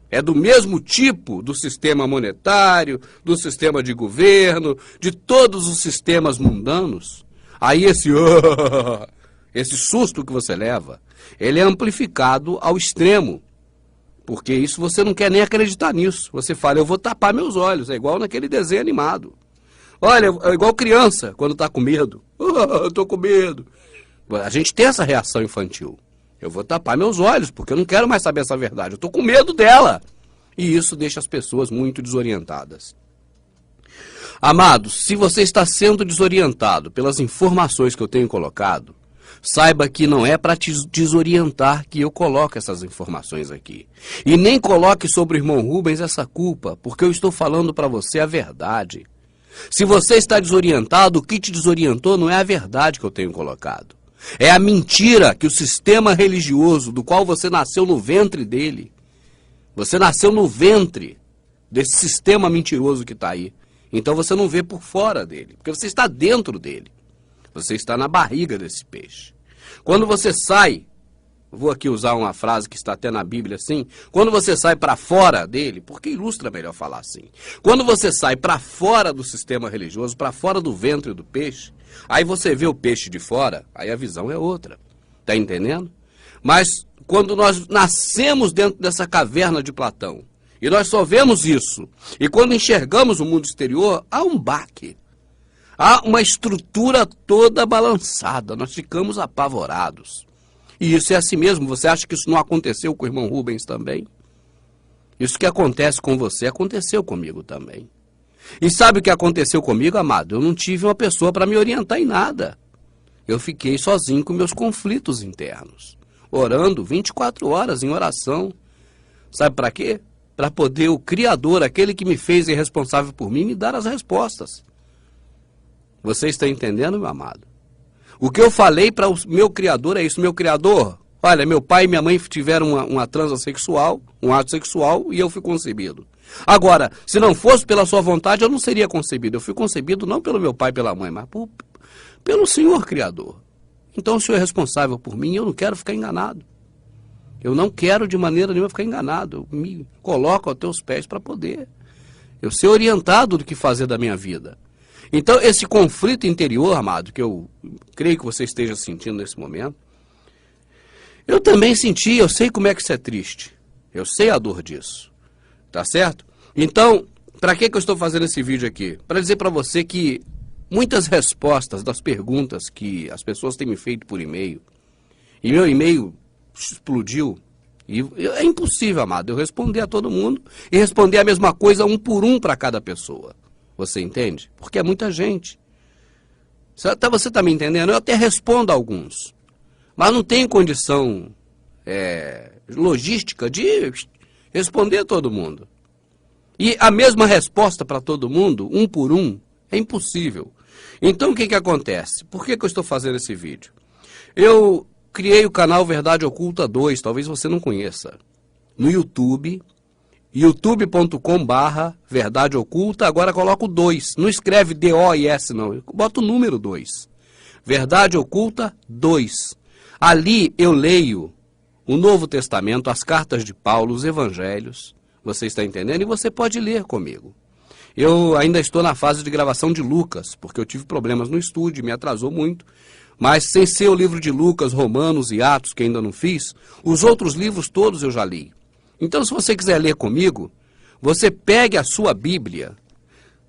Speaker 1: é do mesmo tipo do sistema monetário, do sistema de governo, de todos os sistemas mundanos, aí esse susto que você leva, ele é amplificado ao extremo. Porque isso você não quer nem acreditar nisso. Você fala, eu vou tapar meus olhos. É igual naquele desenho animado. Olha, é igual criança, quando está com medo. Eu estou com medo. A gente tem essa reação infantil. Eu vou tapar meus olhos, porque eu não quero mais saber essa verdade. Eu estou com medo dela. E isso deixa as pessoas muito desorientadas. Amados, se você está sendo desorientado pelas informações que eu tenho colocado, saiba que não é para te desorientar que eu coloco essas informações aqui. E nem coloque sobre o irmão Rubens essa culpa, porque eu estou falando para você a verdade. Se você está desorientado, o que te desorientou não é a verdade que eu tenho colocado. É a mentira que o sistema religioso do qual você nasceu no ventre dele. Você nasceu no ventre desse sistema mentiroso que está aí. Então você não vê por fora dele, porque você está dentro dele. Você está na barriga desse peixe. Quando você sai, vou aqui usar uma frase que está até na Bíblia assim, quando você sai para fora dele, porque ilustra melhor falar assim, quando você sai para fora do sistema religioso, para fora do ventre do peixe, aí você vê o peixe de fora, aí a visão é outra, tá entendendo? Mas quando nós nascemos dentro dessa caverna de Platão, e nós só vemos isso, e quando enxergamos o mundo exterior, há um baque. Há uma estrutura toda balançada, nós ficamos apavorados. E isso é assim mesmo, você acha que isso não aconteceu com o irmão Rubens também? Isso que acontece com você, aconteceu comigo também. E sabe o que aconteceu comigo, amado? Eu não tive uma pessoa para me orientar em nada. Eu fiquei sozinho com meus conflitos internos, orando 24 horas em oração. Sabe para quê? Para poder o Criador, aquele que me fez e é responsável por mim, me dar as respostas. Você está entendendo, meu amado? O que eu falei para o meu Criador é isso. Meu Criador, olha, meu pai e minha mãe tiveram uma transa sexual, um ato sexual, e eu fui concebido. Agora, se não fosse pela sua vontade, eu não seria concebido. Eu fui concebido não pelo meu pai e pela mãe, mas pelo Senhor Criador. Então o Senhor é responsável por mim e eu não quero ficar enganado. Eu não quero de maneira nenhuma ficar enganado. Eu me coloco aos teus pés para poder eu ser orientado do que fazer da minha vida. Então, esse conflito interior, amado, que eu creio que você esteja sentindo nesse momento, eu também senti, eu sei como é que isso é triste. Eu sei a dor disso. Tá certo? Então, para que eu estou fazendo esse vídeo aqui? Para dizer para você que muitas respostas das perguntas que as pessoas têm me feito por e-mail, e meu e-mail explodiu, e é impossível, amado, eu responder a todo mundo e responder a mesma coisa um por um para cada pessoa. Você entende? Porque é muita gente. Você está me entendendo? Eu até respondo a alguns, mas não tenho condição logística de responder a todo mundo. E a mesma resposta para todo mundo, um por um, é impossível. Então o que acontece? Por que eu estou fazendo esse vídeo? Eu criei o canal Verdade Oculta 2, talvez você não conheça, no YouTube, youtube.com/Verdade Oculta, agora coloco 2, não escreve DOIS não, eu boto o número 2, Verdade Oculta 2. Ali eu leio o Novo Testamento, as cartas de Paulo, os Evangelhos, você está entendendo? E você pode ler comigo. Eu ainda estou na fase de gravação de Lucas, porque eu tive problemas no estúdio, me atrasou muito. Mas sem ser o livro de Lucas, Romanos e Atos, que ainda não fiz, os outros livros todos eu já li. Então, se você quiser ler comigo, você pegue a sua Bíblia,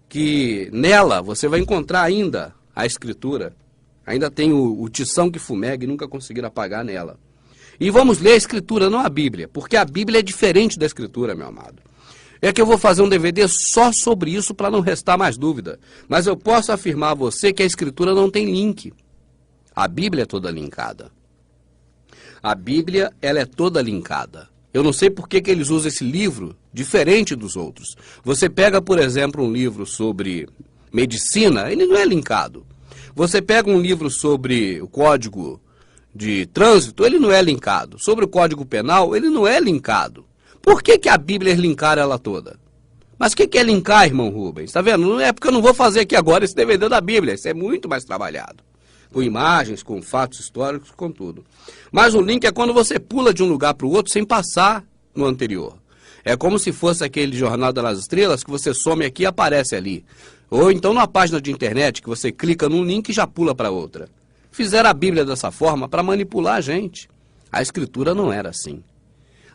Speaker 1: que nela você vai encontrar ainda a Escritura. Ainda tem o tição que fumega e nunca conseguiram apagar nela. E vamos ler a Escritura, não a Bíblia, porque a Bíblia é diferente da Escritura, meu amado. É que eu vou fazer um DVD só sobre isso para não restar mais dúvida. Mas eu posso afirmar a você que a Escritura não tem link. A Bíblia é toda linkada. A Bíblia, ela é toda linkada. Eu não sei por que eles usam esse livro diferente dos outros. Você pega, por exemplo, um livro sobre medicina, ele não é linkado. Você pega um livro sobre o Código de Trânsito, ele não é linkado. Sobre o Código Penal, ele não é linkado. Por que a Bíblia é linkar ela toda? Mas o que é linkar, irmão Rubens? Está vendo? Não é porque eu não vou fazer aqui agora esse DVD da Bíblia. Isso é muito mais trabalhado. Com imagens, com fatos históricos, com tudo. Mas o link é quando você pula de um lugar para o outro sem passar no anterior. É como se fosse aquele Jornada nas Estrelas que você some aqui e aparece ali. Ou então numa página de internet que você clica num link e já pula para outra. Fizeram a Bíblia dessa forma para manipular a gente. A Escritura não era assim.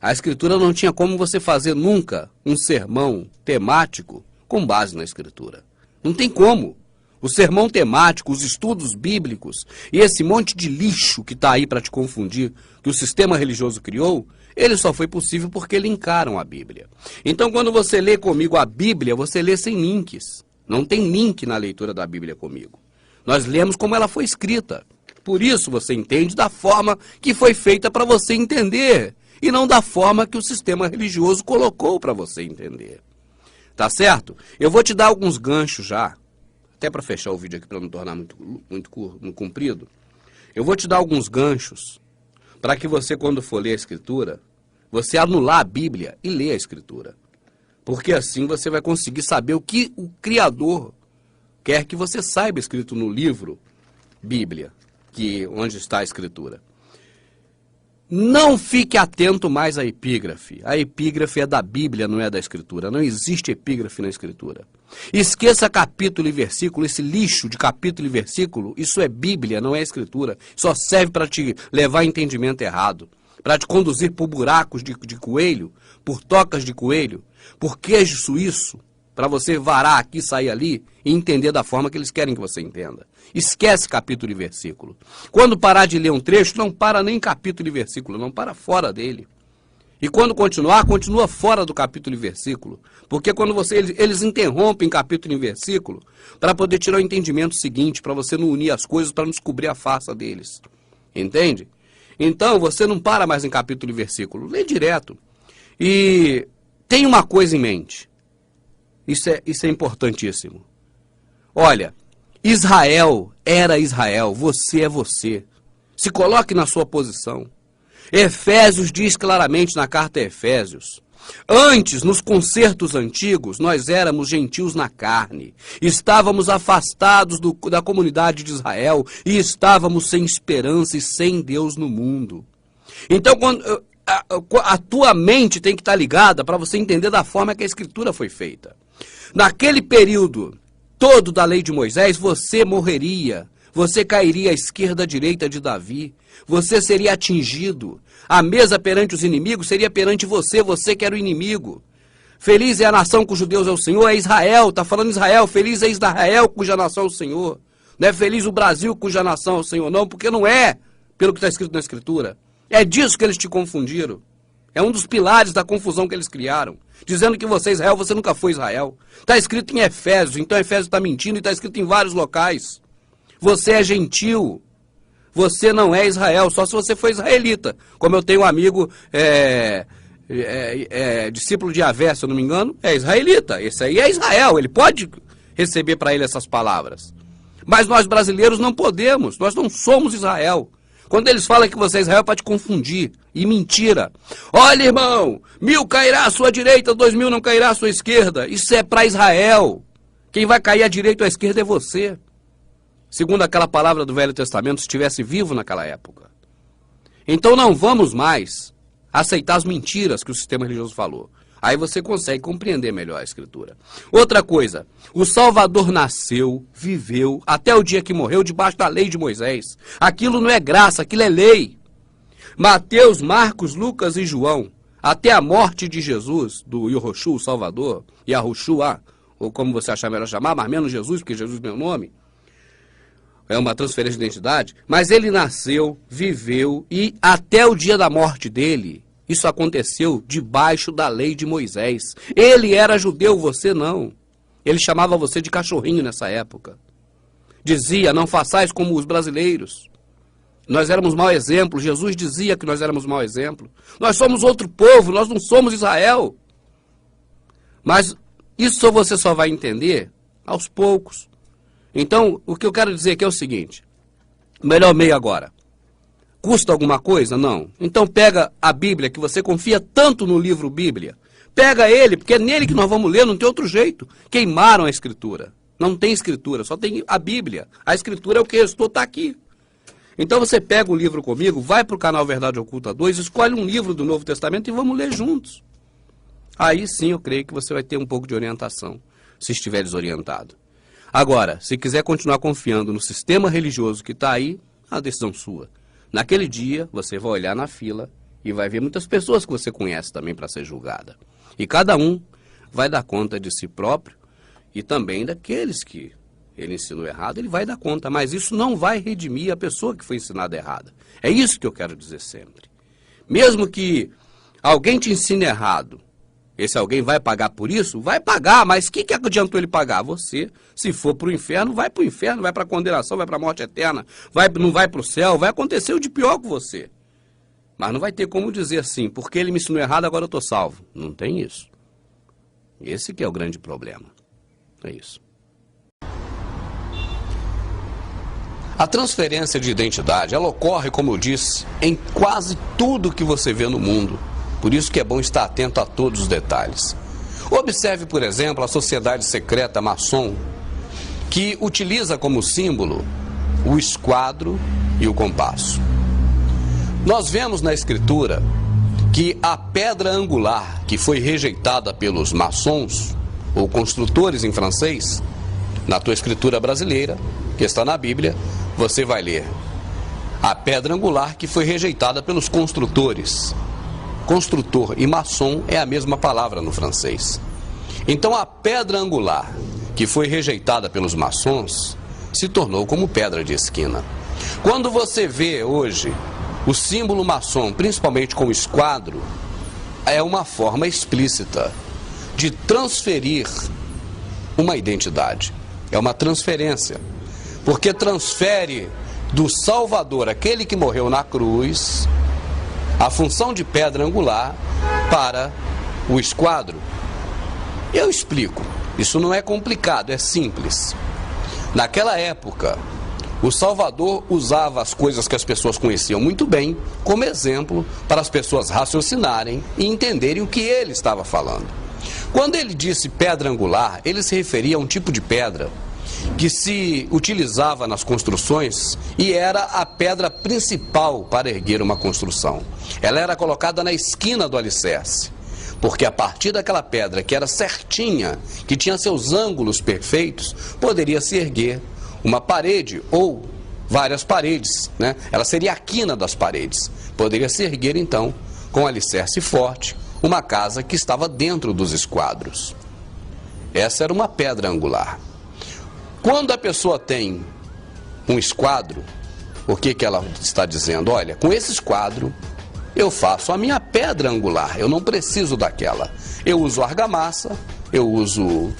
Speaker 1: A Escritura não tinha como você fazer nunca um sermão temático com base na Escritura. Não tem como. O sermão temático, os estudos bíblicos e esse monte de lixo que está aí para te confundir, que o sistema religioso criou, ele só foi possível porque linkaram a Bíblia. Então, quando você lê comigo a Bíblia, você lê sem links. Não tem link na leitura da Bíblia comigo. Nós lemos como ela foi escrita. Por isso você entende da forma que foi feita para você entender, e não da forma que o sistema religioso colocou para você entender. Tá certo? Eu vou te dar alguns ganchos já. Até para fechar o vídeo aqui, para não tornar muito comprido, eu vou te dar alguns ganchos para que você, quando for ler a Escritura, você anular a Bíblia e ler a Escritura. Porque assim você vai conseguir saber o que o Criador quer que você saiba escrito no livro Bíblia, onde está a Escritura. Não fique atento mais à epígrafe. A epígrafe é da Bíblia, não é da Escritura. Não existe epígrafe na Escritura. Esqueça capítulo e versículo, esse lixo de capítulo e versículo, isso é Bíblia, não é Escritura. Só serve para te levar a entendimento errado, para te conduzir por buracos de coelho, por tocas de coelho, por queijo suíço, para você varar aqui, sair ali e entender da forma que eles querem que você entenda. Esquece capítulo e versículo. Quando parar de ler um trecho, não para nem capítulo e versículo, não para fora dele. E quando continuar, continua fora do capítulo e versículo. Porque quando eles interrompem capítulo e versículo para poder tirar o entendimento seguinte, para você não unir as coisas, para não descobrir a farsa deles. Entende? Então, você não para mais em capítulo e versículo. Lê direto. E tem uma coisa em mente. Isso é importantíssimo. Olha, Israel era Israel, você é você. Se coloque na sua posição. Efésios diz claramente na carta a Efésios: antes, nos concertos antigos, nós éramos gentios na carne, estávamos afastados da comunidade de Israel e estávamos sem esperança e sem Deus no mundo. Então, a tua mente tem que estar ligada para você entender da forma que a Escritura foi feita. Naquele período todo da lei de Moisés, você morreria, você cairia à esquerda, à direita de Davi, você seria atingido, a mesa perante os inimigos seria perante você, você que era o inimigo. Feliz é a nação cujo Deus é o Senhor, é Israel, está falando Israel, feliz é Israel cuja nação é o Senhor. Não é feliz o Brasil cuja nação é o Senhor, não, porque não é, pelo que está escrito na Escritura. É disso que eles te confundiram. É um dos pilares da confusão que eles criaram, dizendo que você é Israel, você nunca foi Israel. Está escrito em Efésios, então Efésios está mentindo e está escrito em vários locais. Você é gentil, você não é Israel, só se você for israelita. Como eu tenho um amigo, discípulo de Yahvé, se eu não me engano, é israelita. Esse aí é Israel, ele pode receber para ele essas palavras. Mas nós brasileiros não podemos, nós não somos Israel. Quando eles falam que você é Israel, é para te confundir. E mentira. Olha, irmão, 1000 cairá à sua direita, 2000 não cairá à sua esquerda. Isso é para Israel. Quem vai cair à direita ou à esquerda é você. Segundo aquela palavra do Velho Testamento, se estivesse vivo naquela época. Então não vamos mais aceitar as mentiras que o sistema religioso falou. Aí você consegue compreender melhor a Escritura. Outra coisa, o Salvador nasceu, viveu, até o dia que morreu, debaixo da lei de Moisés. Aquilo não é graça, aquilo é lei. Mateus, Marcos, Lucas e João, até a morte de Jesus, do Yahushua, o Salvador, Yahushua, ou como você achar melhor chamar, mas menos Jesus, porque Jesus é meu nome, é uma transferência de identidade, mas ele nasceu, viveu e até o dia da morte dele, isso aconteceu debaixo da lei de Moisés. Ele era judeu, você não. Ele chamava você de cachorrinho nessa época. Dizia, não façais como os brasileiros. Nós éramos mau exemplo. Jesus dizia que nós éramos mau exemplo. Nós somos outro povo, nós não somos Israel. Mas isso você só vai entender aos poucos. Então, o que eu quero dizer aqui é o seguinte. Melhor meio agora. Custa alguma coisa? Não. Então pega a Bíblia, que você confia tanto no livro Bíblia. Pega ele, porque é nele que nós vamos ler, não tem outro jeito. Queimaram a Escritura. Não tem Escritura, só tem a Bíblia. A Escritura é o que restou, está aqui. Então você pega o livro comigo, vai para o canal Verdade Oculta 2, escolhe um livro do Novo Testamento e vamos ler juntos. Aí sim eu creio que você vai ter um pouco de orientação, se estiver desorientado. Agora, se quiser continuar confiando no sistema religioso que está aí, a decisão sua. Naquele dia, você vai olhar na fila e vai ver muitas pessoas que você conhece também para ser julgada. E cada um vai dar conta de si próprio e também daqueles que ele ensinou errado, ele vai dar conta. Mas isso não vai redimir a pessoa que foi ensinada errada. É isso que eu quero dizer sempre. Mesmo que alguém te ensine errado, esse alguém vai pagar por isso? Vai pagar, mas o que adiantou ele pagar? Você, se for para o inferno, vai para o inferno, vai para a condenação, vai para a morte eterna, não vai para o céu, vai acontecer o de pior com você. Mas não vai ter como dizer assim, porque ele me ensinou errado, agora eu estou salvo. Não tem isso. Esse que é o grande problema. É isso. A transferência de identidade, ela ocorre, como eu disse, em quase tudo que você vê no mundo. Por isso que é bom estar atento a todos os detalhes. Observe, por exemplo, a sociedade secreta maçom, que utiliza como símbolo o esquadro e o compasso. Nós vemos na Escritura que a pedra angular que foi rejeitada pelos maçons, ou construtores em francês, na tua Escritura brasileira, que está na Bíblia, você vai ler a pedra angular que foi rejeitada pelos construtores. Construtor e maçom é a mesma palavra no francês. Então a pedra angular que foi rejeitada pelos maçons se tornou como pedra de esquina. Quando você vê hoje o símbolo maçom, principalmente com o esquadro, é uma forma explícita de transferir uma identidade. É uma transferência, porque transfere do Salvador, aquele que morreu na cruz, a função de pedra angular para o esquadro. Eu explico. Isso não é complicado, é simples. Naquela época, o Salvador usava as coisas que as pessoas conheciam muito bem como exemplo para as pessoas raciocinarem e entenderem o que ele estava falando. Quando ele disse pedra angular, ele se referia a um tipo de pedra que se utilizava nas construções e era a pedra principal para erguer uma construção. Ela era colocada na esquina do alicerce, porque a partir daquela pedra que era certinha, que tinha seus ângulos perfeitos, poderia se erguer uma parede ou várias paredes, né? Ela seria a quina das paredes. Poderia se erguer então com alicerce forte uma casa que estava dentro dos esquadros. Essa era uma pedra angular. Quando a pessoa tem um esquadro, o que ela está dizendo? Olha, com esse esquadro eu faço a minha pedra angular, eu não preciso daquela. Eu uso argamassa, eu uso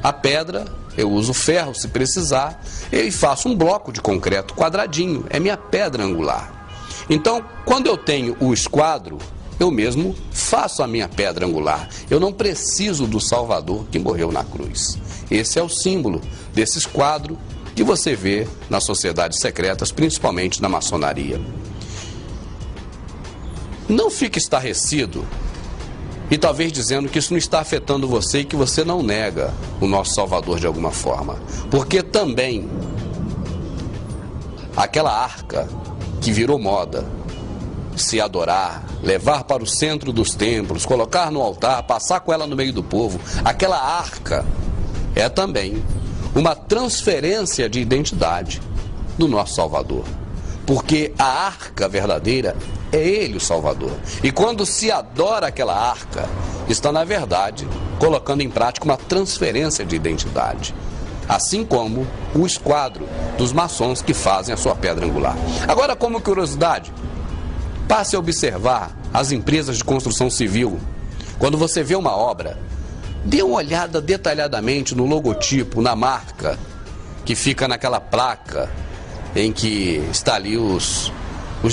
Speaker 1: a pedra, eu uso ferro se precisar, e faço um bloco de concreto quadradinho, é minha pedra angular. Então, quando eu tenho o esquadro, eu mesmo faço a minha pedra angular. Eu não preciso do Salvador que morreu na cruz. Esse é o símbolo desse esquadro que você vê nas sociedades secretas, principalmente na maçonaria. Não fique estarrecido e talvez dizendo que isso não está afetando você e que você não nega o nosso Salvador de alguma forma. Porque também aquela arca que virou moda, se adorar, levar para o centro dos templos, colocar no altar, passar com ela no meio do povo, aquela arca é também uma transferência de identidade do nosso Salvador. Porque a arca verdadeira é Ele o Salvador. E quando se adora aquela arca, está na verdade colocando em prática uma transferência de identidade. Assim como o esquadro dos maçons que fazem a sua pedra angular. Agora, como curiosidade, passe a observar as empresas de construção civil. Quando você vê uma obra, dê uma olhada detalhadamente no logotipo, na marca, que fica naquela placa em que está ali os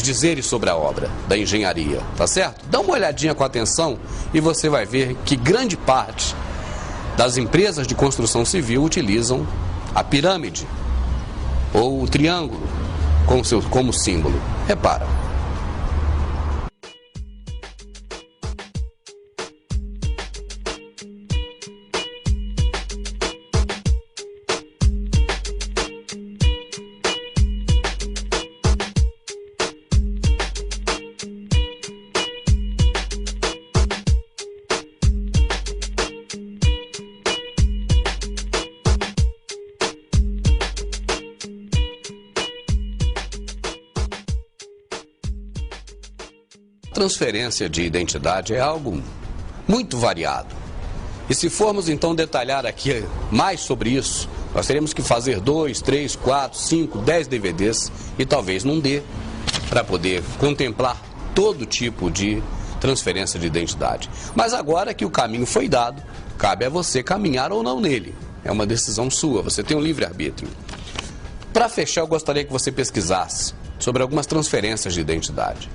Speaker 1: dizeres sobre a obra da engenharia, tá certo? Dá uma olhadinha com atenção e você vai ver que grande parte das empresas de construção civil utilizam a pirâmide ou o triângulo como símbolo. Repara. Transferência de identidade é algo muito variado. E se formos então detalhar aqui mais sobre isso, nós teremos que fazer 2, 3, 4, 5, 10 DVDs e talvez não dê para poder contemplar todo tipo de transferência de identidade. Mas agora que o caminho foi dado, cabe a você caminhar ou não nele. É uma decisão sua, você tem um livre-arbítrio. Para fechar, eu gostaria que você pesquisasse sobre algumas transferências de identidade.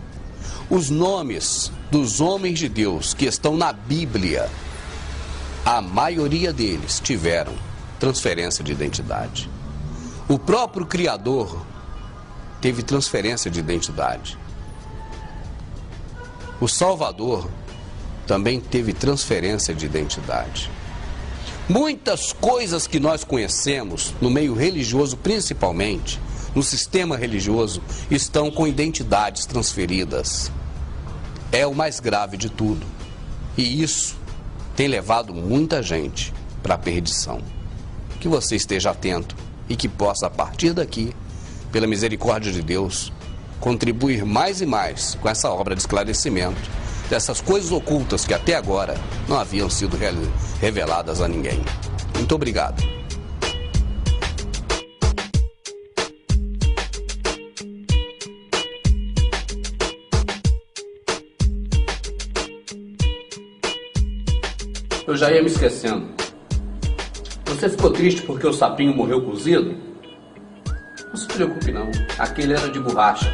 Speaker 1: Os nomes dos homens de Deus que estão na Bíblia, a maioria deles tiveram transferência de identidade. O próprio Criador teve transferência de identidade. O Salvador também teve transferência de identidade. Muitas coisas que nós conhecemos, no meio religioso principalmente, no sistema religioso, estão com identidades transferidas. É o mais grave de tudo. E isso tem levado muita gente para a perdição. Que você esteja atento e que possa, a partir daqui, pela misericórdia de Deus, contribuir mais e mais com essa obra de esclarecimento dessas coisas ocultas que até agora não haviam sido reveladas a ninguém. Muito obrigado. Eu já ia me esquecendo. Você ficou triste porque o sapinho morreu cozido? Não se preocupe não, aquele era de borracha.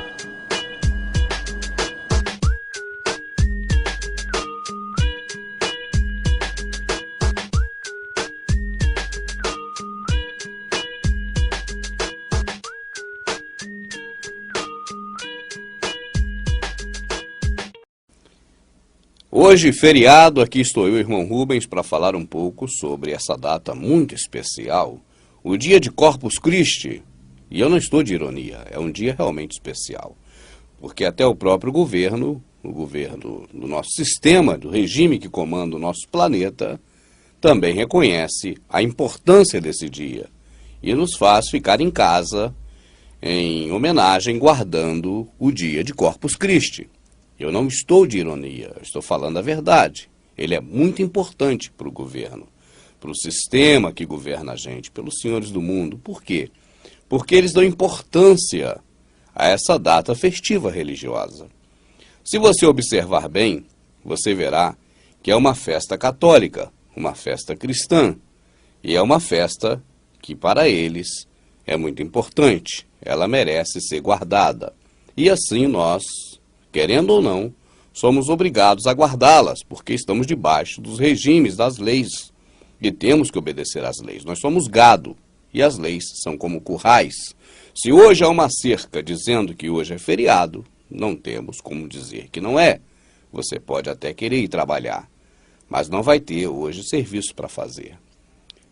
Speaker 1: Hoje, feriado, aqui estou eu, irmão Rubens, para falar um pouco sobre essa data muito especial, o dia de Corpus Christi. E eu não estou de ironia, é um dia realmente especial, porque até o próprio governo, o governo do nosso sistema, do regime que comanda o nosso planeta, também reconhece a importância desse dia e nos faz ficar em casa em homenagem, guardando o dia de Corpus Christi. Eu não estou de ironia, eu estou falando a verdade. Ele é muito importante para o governo, para o sistema que governa a gente, pelos senhores do mundo. Por quê? Porque eles dão importância a essa data festiva religiosa. Se você observar bem, você verá que é uma festa católica, uma festa cristã, e é uma festa que para eles é muito importante, ela merece ser guardada. E assim nós, querendo ou não, somos obrigados a guardá-las, porque estamos debaixo dos regimes das leis e temos que obedecer às leis. Nós somos gado e as leis são como currais. Se hoje há uma cerca dizendo que hoje é feriado, não temos como dizer que não é. Você pode até querer ir trabalhar, mas não vai ter hoje serviço para fazer.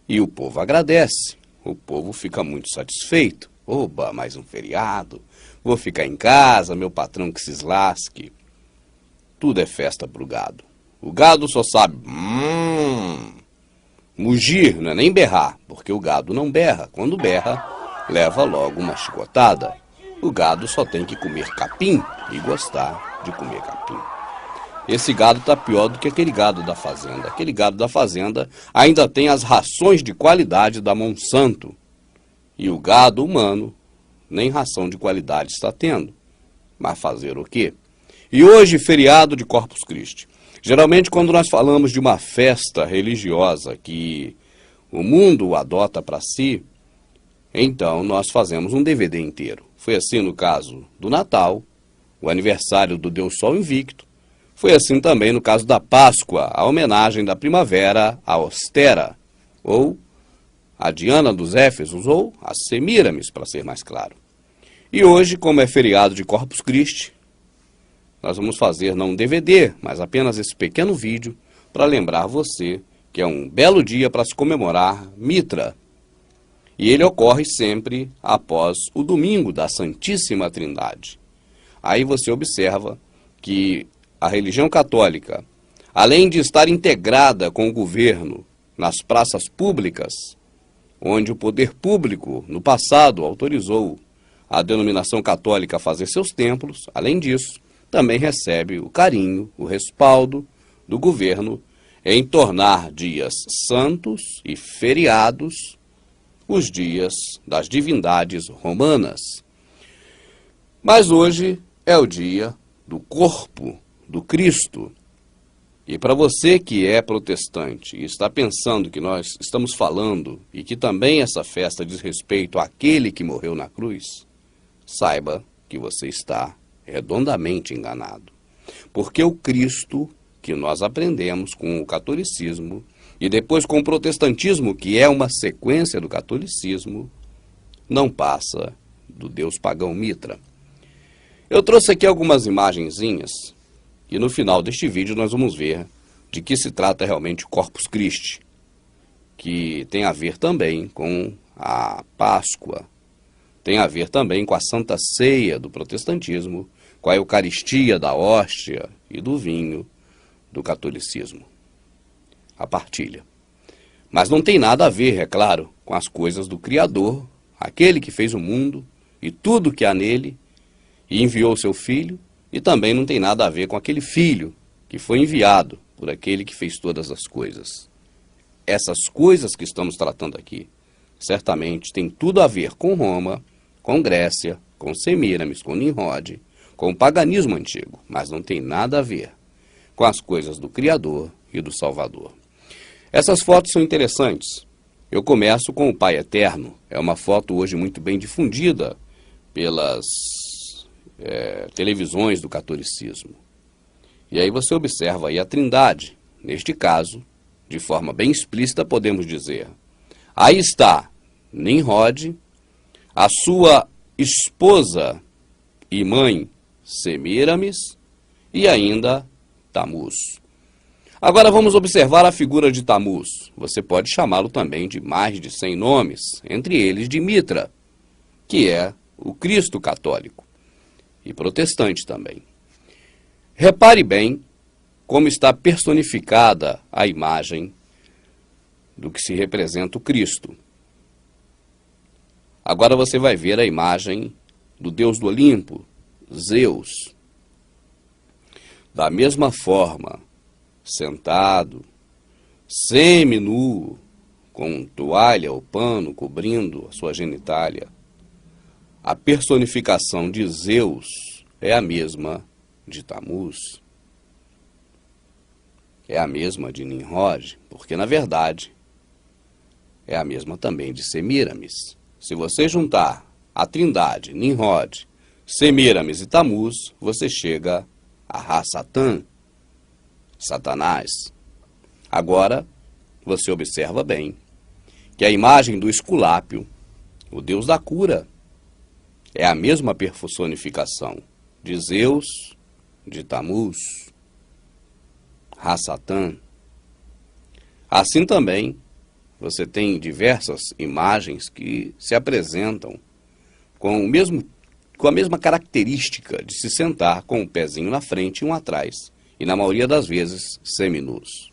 Speaker 1: E o povo agradece, o povo fica muito satisfeito. Oba, mais um feriado, vou ficar em casa, meu patrão que se lasque. Tudo é festa para o gado. O gado só sabe mugir, não é nem berrar, porque o gado não berra. Quando berra, leva logo uma chicotada. O gado só tem que comer capim e gostar de comer capim. Esse gado está pior do que aquele gado da fazenda. Aquele gado da fazenda ainda tem as rações de qualidade da Monsanto. E o gado humano nem ração de qualidade está tendo. Mas fazer o quê? E hoje, feriado de Corpus Christi. Geralmente, quando nós falamos de uma festa religiosa que o mundo adota para si, então nós fazemos um DVD inteiro. Foi assim no caso do Natal, o aniversário do Deus Sol Invicto. Foi assim também no caso da Páscoa, a homenagem da primavera a Ostera, ou a Diana dos Éfesos, ou a Semíramis, para ser mais claro. E hoje, como é feriado de Corpus Christi, nós vamos fazer não um DVD, mas apenas esse pequeno vídeo para lembrar você que é um belo dia para se comemorar Mitra. E ele ocorre sempre após o domingo da Santíssima Trindade. Aí você observa que a religião católica, além de estar integrada com o governo nas praças públicas, onde o poder público, no passado, autorizou a denominação católica a fazer seus templos, além disso, também recebe o carinho, o respaldo do governo em tornar dias santos e feriados os dias das divindades romanas. Mas hoje é o dia do corpo do Cristo. E para você que é protestante e está pensando que nós estamos falando e que também essa festa diz respeito àquele que morreu na cruz, saiba que você está redondamente enganado. Porque o Cristo que nós aprendemos com o catolicismo e depois com o protestantismo, que é uma sequência do catolicismo, não passa do Deus pagão Mitra. Eu trouxe aqui algumas imagenzinhas e no final deste vídeo nós vamos ver de que se trata realmente o Corpus Christi, que tem a ver também com a Páscoa, tem a ver também com a Santa Ceia do protestantismo, com a Eucaristia da hóstia e do vinho do catolicismo. A partilha. Mas não tem nada a ver, é claro, com as coisas do Criador, aquele que fez o mundo e tudo que há nele, e enviou seu Filho, e também não tem nada a ver com aquele Filho que foi enviado por aquele que fez todas as coisas. Essas coisas que estamos tratando aqui, certamente tem tudo a ver com Roma, com Grécia, com Semíramis, com Nimrod, com o paganismo antigo, mas não tem nada a ver com as coisas do Criador e do Salvador. Essas fotos são interessantes. Eu começo com o Pai Eterno. É uma foto hoje muito bem difundida pelas televisões do catolicismo. E aí você observa aí a Trindade. Neste caso, de forma bem explícita, podemos dizer: aí está Nimrod, a sua esposa e mãe Semíramis e ainda Tamuz. Agora vamos observar a figura de Tamuz. Você pode chamá-lo também de mais de 100 nomes, entre eles de Mitra, que é o Cristo católico e protestante também. Repare bem como está personificada a imagem do que se representa o Cristo. Agora você vai ver a imagem do Deus do Olimpo, Zeus. Da mesma forma, sentado, semi-nu, com toalha ou pano cobrindo a sua genitália, a personificação de Zeus é a mesma de Tamuz. É a mesma de Nimrod, porque, na verdade, é a mesma também de Semíramis. Se você juntar a trindade, Nimrod, Semíramis e Tamuz, você chega a Ra-Satã, Satanás. Agora, você observa bem que a imagem do Esculápio, o deus da cura, é a mesma personificação de Zeus, de Tamuz, Ra-Satã. Assim também, você tem diversas imagens que se apresentam com a mesma característica de se sentar com um pezinho na frente e um atrás, e na maioria das vezes seminus.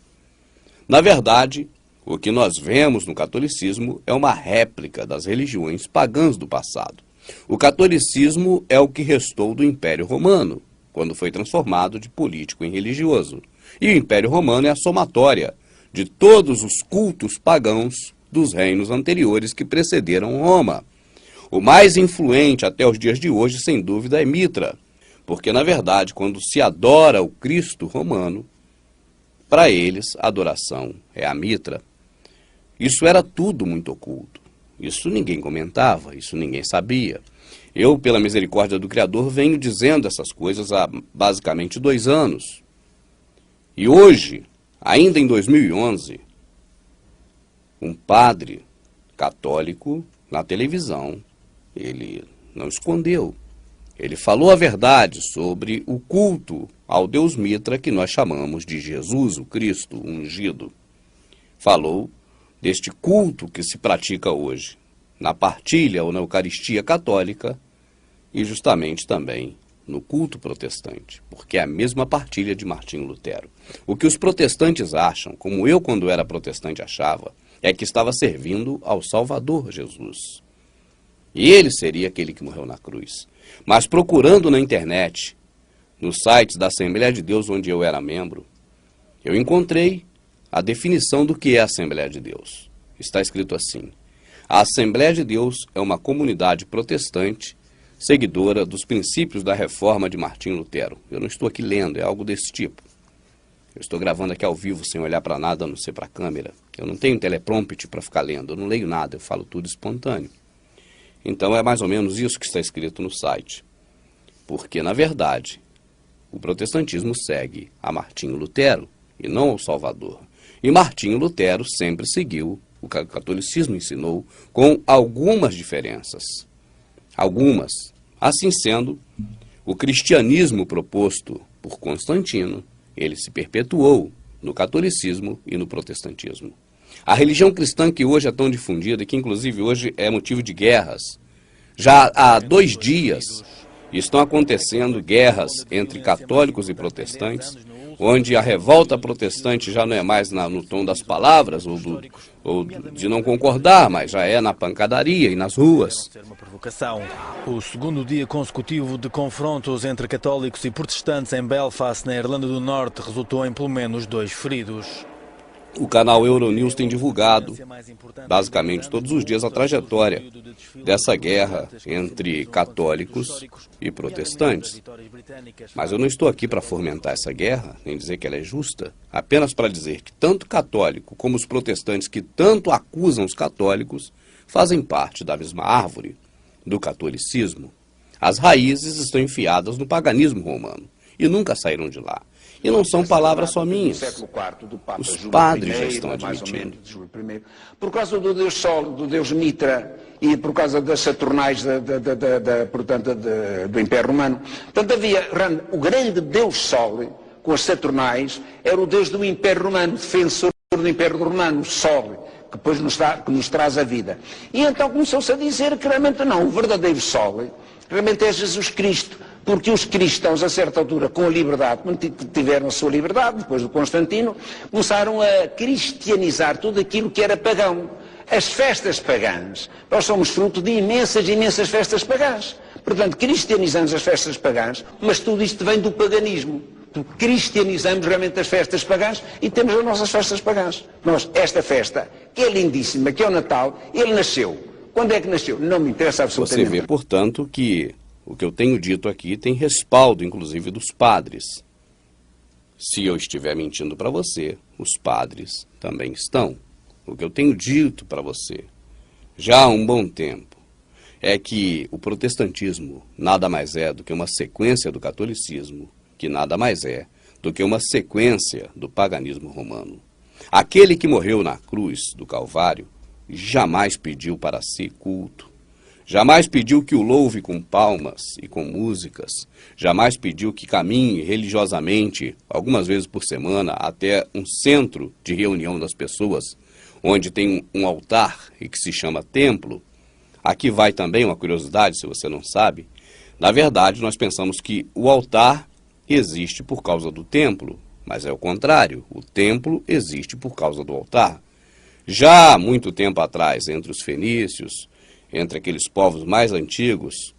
Speaker 1: Na verdade, o que nós vemos no catolicismo é uma réplica das religiões pagãs do passado. O catolicismo é o que restou do Império Romano, quando foi transformado de político em religioso. E o Império Romano é a somatória de todos os cultos pagãos dos reinos anteriores que precederam Roma. O mais influente até os dias de hoje, sem dúvida, é Mitra, porque, na verdade, quando se adora o Cristo romano, para eles, a adoração é a Mitra. Isso era tudo muito oculto. Isso ninguém comentava, isso ninguém sabia. Eu, pela misericórdia do Criador, venho dizendo essas coisas há basicamente 2 anos. E hoje, ainda em 2011, um padre católico na televisão, ele não escondeu. Ele falou a verdade sobre o culto ao Deus Mitra que nós chamamos de Jesus, o Cristo ungido. Falou deste culto que se pratica hoje na partilha ou na Eucaristia católica e justamente também no culto protestante, porque é a mesma partilha de Martinho Lutero. O que os protestantes acham, como eu quando era protestante achava, é que estava servindo ao Salvador Jesus. E ele seria aquele que morreu na cruz. Mas procurando na internet, nos sites da Assembleia de Deus onde eu era membro, eu encontrei a definição do que é a Assembleia de Deus. Está escrito assim: a Assembleia de Deus é uma comunidade protestante seguidora dos princípios da reforma de Martinho Lutero. Eu não estou aqui lendo, é algo desse tipo. Eu estou gravando aqui ao vivo sem olhar para nada, a não ser para a câmera. Eu não tenho teleprompter para ficar lendo, eu não leio nada, eu falo tudo espontâneo. Então é mais ou menos isso que está escrito no site. Porque, na verdade, o protestantismo segue a Martinho Lutero e não ao Salvador. E Martinho Lutero sempre seguiu o que o catolicismo ensinou, com algumas diferenças. Algumas. Assim sendo, o cristianismo proposto por Constantino, ele se perpetuou no catolicismo e no protestantismo. A religião cristã que hoje é tão difundida e que inclusive hoje é motivo de guerras, já há 2 dias estão acontecendo guerras entre católicos e protestantes, onde a revolta protestante já não é mais no tom das palavras ou de não concordar, mas já é na pancadaria e nas ruas.
Speaker 5: O segundo dia consecutivo de confrontos entre católicos e protestantes em Belfast, na Irlanda do Norte, resultou em pelo menos 2 feridos.
Speaker 1: O canal Euronews tem divulgado, basicamente todos os dias, a trajetória dessa guerra entre católicos e protestantes. Mas eu não estou aqui para fomentar essa guerra, nem dizer que ela é justa, apenas para dizer que tanto católico como os protestantes que tanto acusam os católicos fazem parte da mesma árvore do catolicismo. As raízes estão enfiadas no paganismo romano e nunca saíram de lá. E não são palavras só minhas. Os padres já estão admitindo.
Speaker 6: Por causa do Deus Sol, do Deus Mitra e por causa das Saturnais portanto, do Império Romano. Portanto, havia o grande Deus Sol, com as Saturnais, era o Deus do Império Romano, defensor do Império Romano, o Sol, que depois que nos traz a vida. E então começou-se a dizer que realmente não, o verdadeiro Sol realmente é Jesus Cristo. Porque os cristãos, a certa altura, com a liberdade, quando tiveram a sua liberdade, depois do Constantino, começaram a cristianizar tudo aquilo que era pagão. As festas pagãs. Nós somos fruto de imensas festas pagãs. Portanto, cristianizamos as festas pagãs, mas tudo isto vem do paganismo. cristianizamos realmente as festas pagãs e temos as nossas festas pagãs. Nós, esta festa, que é lindíssima, que é o Natal, ele nasceu. Quando é que nasceu? Não me interessa absolutamente.
Speaker 1: Você vê, portanto, que o que eu tenho dito aqui tem respaldo, inclusive, dos padres. Se eu estiver mentindo para você, os padres também estão. O que eu tenho dito para você, já há um bom tempo, é que o protestantismo nada mais é do que uma sequência do catolicismo, que nada mais é do que uma sequência do paganismo romano. Aquele que morreu na cruz do Calvário jamais pediu para si culto, jamais pediu que o louve com palmas e com músicas, jamais pediu que caminhe religiosamente, algumas vezes por semana, até um centro de reunião das pessoas, onde tem um altar e que se chama templo. Aqui vai também uma curiosidade, se você não sabe. Na verdade, nós pensamos que o altar existe por causa do templo, mas é o contrário. O templo existe por causa do altar. Já há muito tempo atrás, entre os fenícios, entre aqueles povos mais antigos,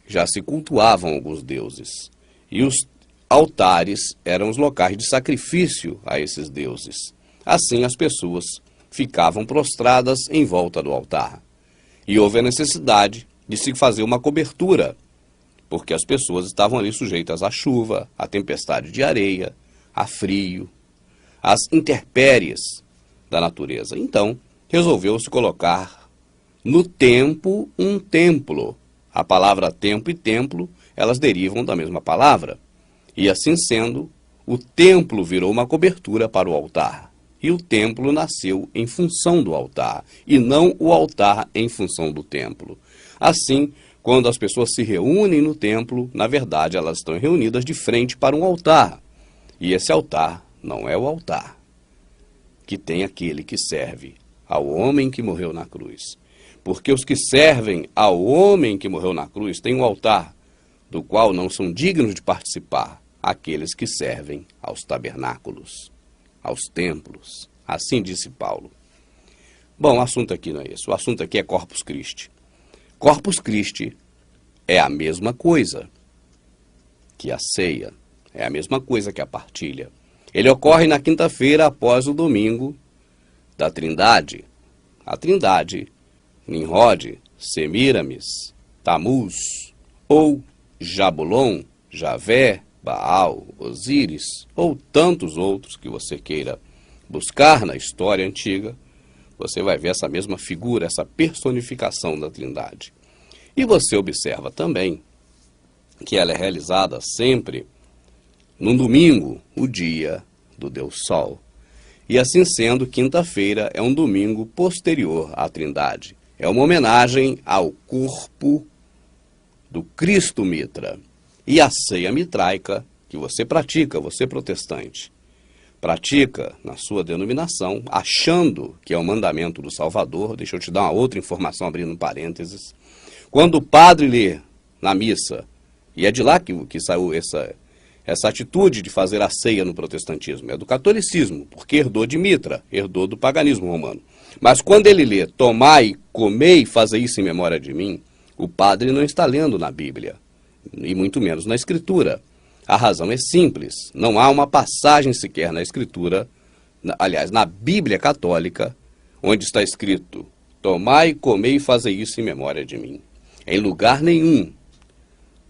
Speaker 1: já se cultuavam alguns deuses. E os altares eram os locais de sacrifício a esses deuses. Assim, as pessoas ficavam prostradas em volta do altar. E houve a necessidade de se fazer uma cobertura, porque as pessoas estavam ali sujeitas à chuva, à tempestade de areia, a frio, às intempéries da natureza. Então, resolveu-se colocar no tempo um templo. A palavra tempo e templo, elas derivam da mesma palavra. E assim sendo, o templo virou uma cobertura para o altar. E o templo nasceu em função do altar, e não o altar em função do templo. Assim, quando as pessoas se reúnem no templo, na verdade elas estão reunidas de frente para um altar. E esse altar não é o altar que tem aquele que serve ao homem que morreu na cruz. Porque os que servem ao homem que morreu na cruz têm um altar, do qual não são dignos de participar aqueles que servem aos tabernáculos, aos templos. Assim disse Paulo. Bom, o assunto aqui não é esse. O assunto aqui é Corpus Christi. Corpus Christi é a mesma coisa que a ceia, é a mesma coisa que a partilha. Ele ocorre na quinta-feira após o domingo da Trindade. A Trindade, Nimrod, Semíramis, Tamuz, ou Jabulon, Javé, Baal, Osíris, ou tantos outros que você queira buscar na história antiga, você vai ver essa mesma figura, essa personificação da Trindade. E você observa também que ela é realizada sempre num domingo, o dia do Deus Sol. E assim sendo, quinta-feira é um domingo posterior à Trindade. É uma homenagem ao corpo do Cristo Mitra. E a ceia mitraica que você pratica, você protestante, pratica na sua denominação, achando que é o mandamento do Salvador. Deixa eu te dar uma outra informação, abrindo parênteses. Quando o padre lê na missa, e é de lá que saiu essa atitude de fazer a ceia no protestantismo, é do catolicismo, porque herdou de Mitra, herdou do paganismo romano. Mas quando ele lê, tomai, comei, fazei isso em memória de mim, o padre não está lendo na Bíblia, e muito menos na Escritura. A razão é simples, não há uma passagem sequer na Escritura, aliás, na Bíblia católica, onde está escrito, tomai, comei, fazei isso em memória de mim. Em lugar nenhum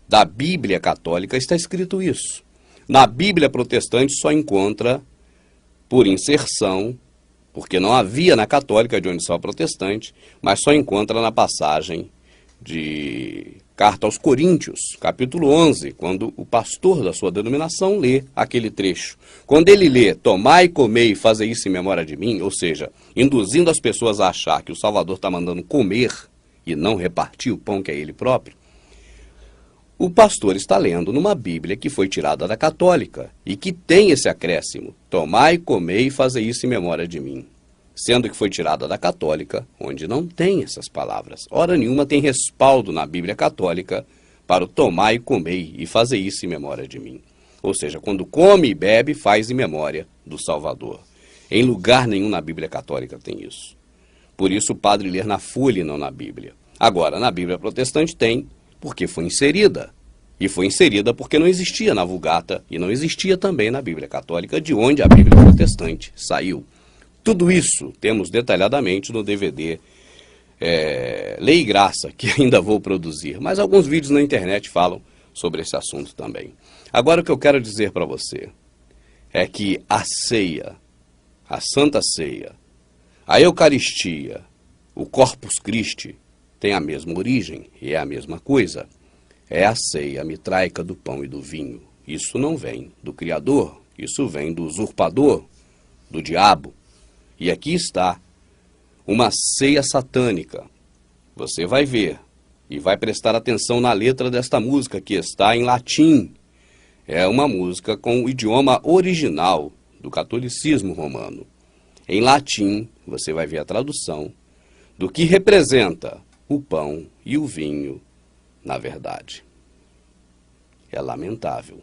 Speaker 1: da Bíblia católica está escrito isso. Na Bíblia protestante só encontra, por inserção, porque não havia na católica, de onde só protestante, mas só encontra na passagem de Carta aos Coríntios, capítulo 11, quando o pastor da sua denominação lê aquele trecho. Quando ele lê, tomai, comei e fazei isso em memória de mim, ou seja, induzindo as pessoas a achar que o Salvador está mandando comer e não repartir o pão que é ele próprio, o pastor está lendo numa Bíblia que foi tirada da católica e que tem esse acréscimo, tomai, comei e fazei isso em memória de mim. Sendo que foi tirada da católica, onde não tem essas palavras. Hora nenhuma tem respaldo na Bíblia católica para o tomar e comer e fazer isso em memória de mim. Ou seja, quando come e bebe, faz em memória do Salvador. Em lugar nenhum na Bíblia católica tem isso. Por isso o padre lê na folha e não na Bíblia. Agora, na Bíblia protestante tem, porque foi inserida. E foi inserida porque não existia na Vulgata e não existia também na Bíblia Católica, de onde a Bíblia Protestante saiu. Tudo isso temos detalhadamente no DVD Lei e Graça, que ainda vou produzir. Mas alguns vídeos na internet falam sobre esse assunto também. Agora o que eu quero dizer para você é que a ceia, a Santa Ceia, a Eucaristia, o Corpus Christi tem a mesma origem e é a mesma coisa. É a ceia mitraica do pão e do vinho. Isso não vem do Criador, isso vem do usurpador, do diabo. E aqui está uma ceia satânica. Você vai ver e vai prestar atenção na letra desta música, que está em latim. É uma música com o idioma original do catolicismo romano. Em latim, você vai ver a tradução do que representa o pão e o vinho na verdade. É lamentável.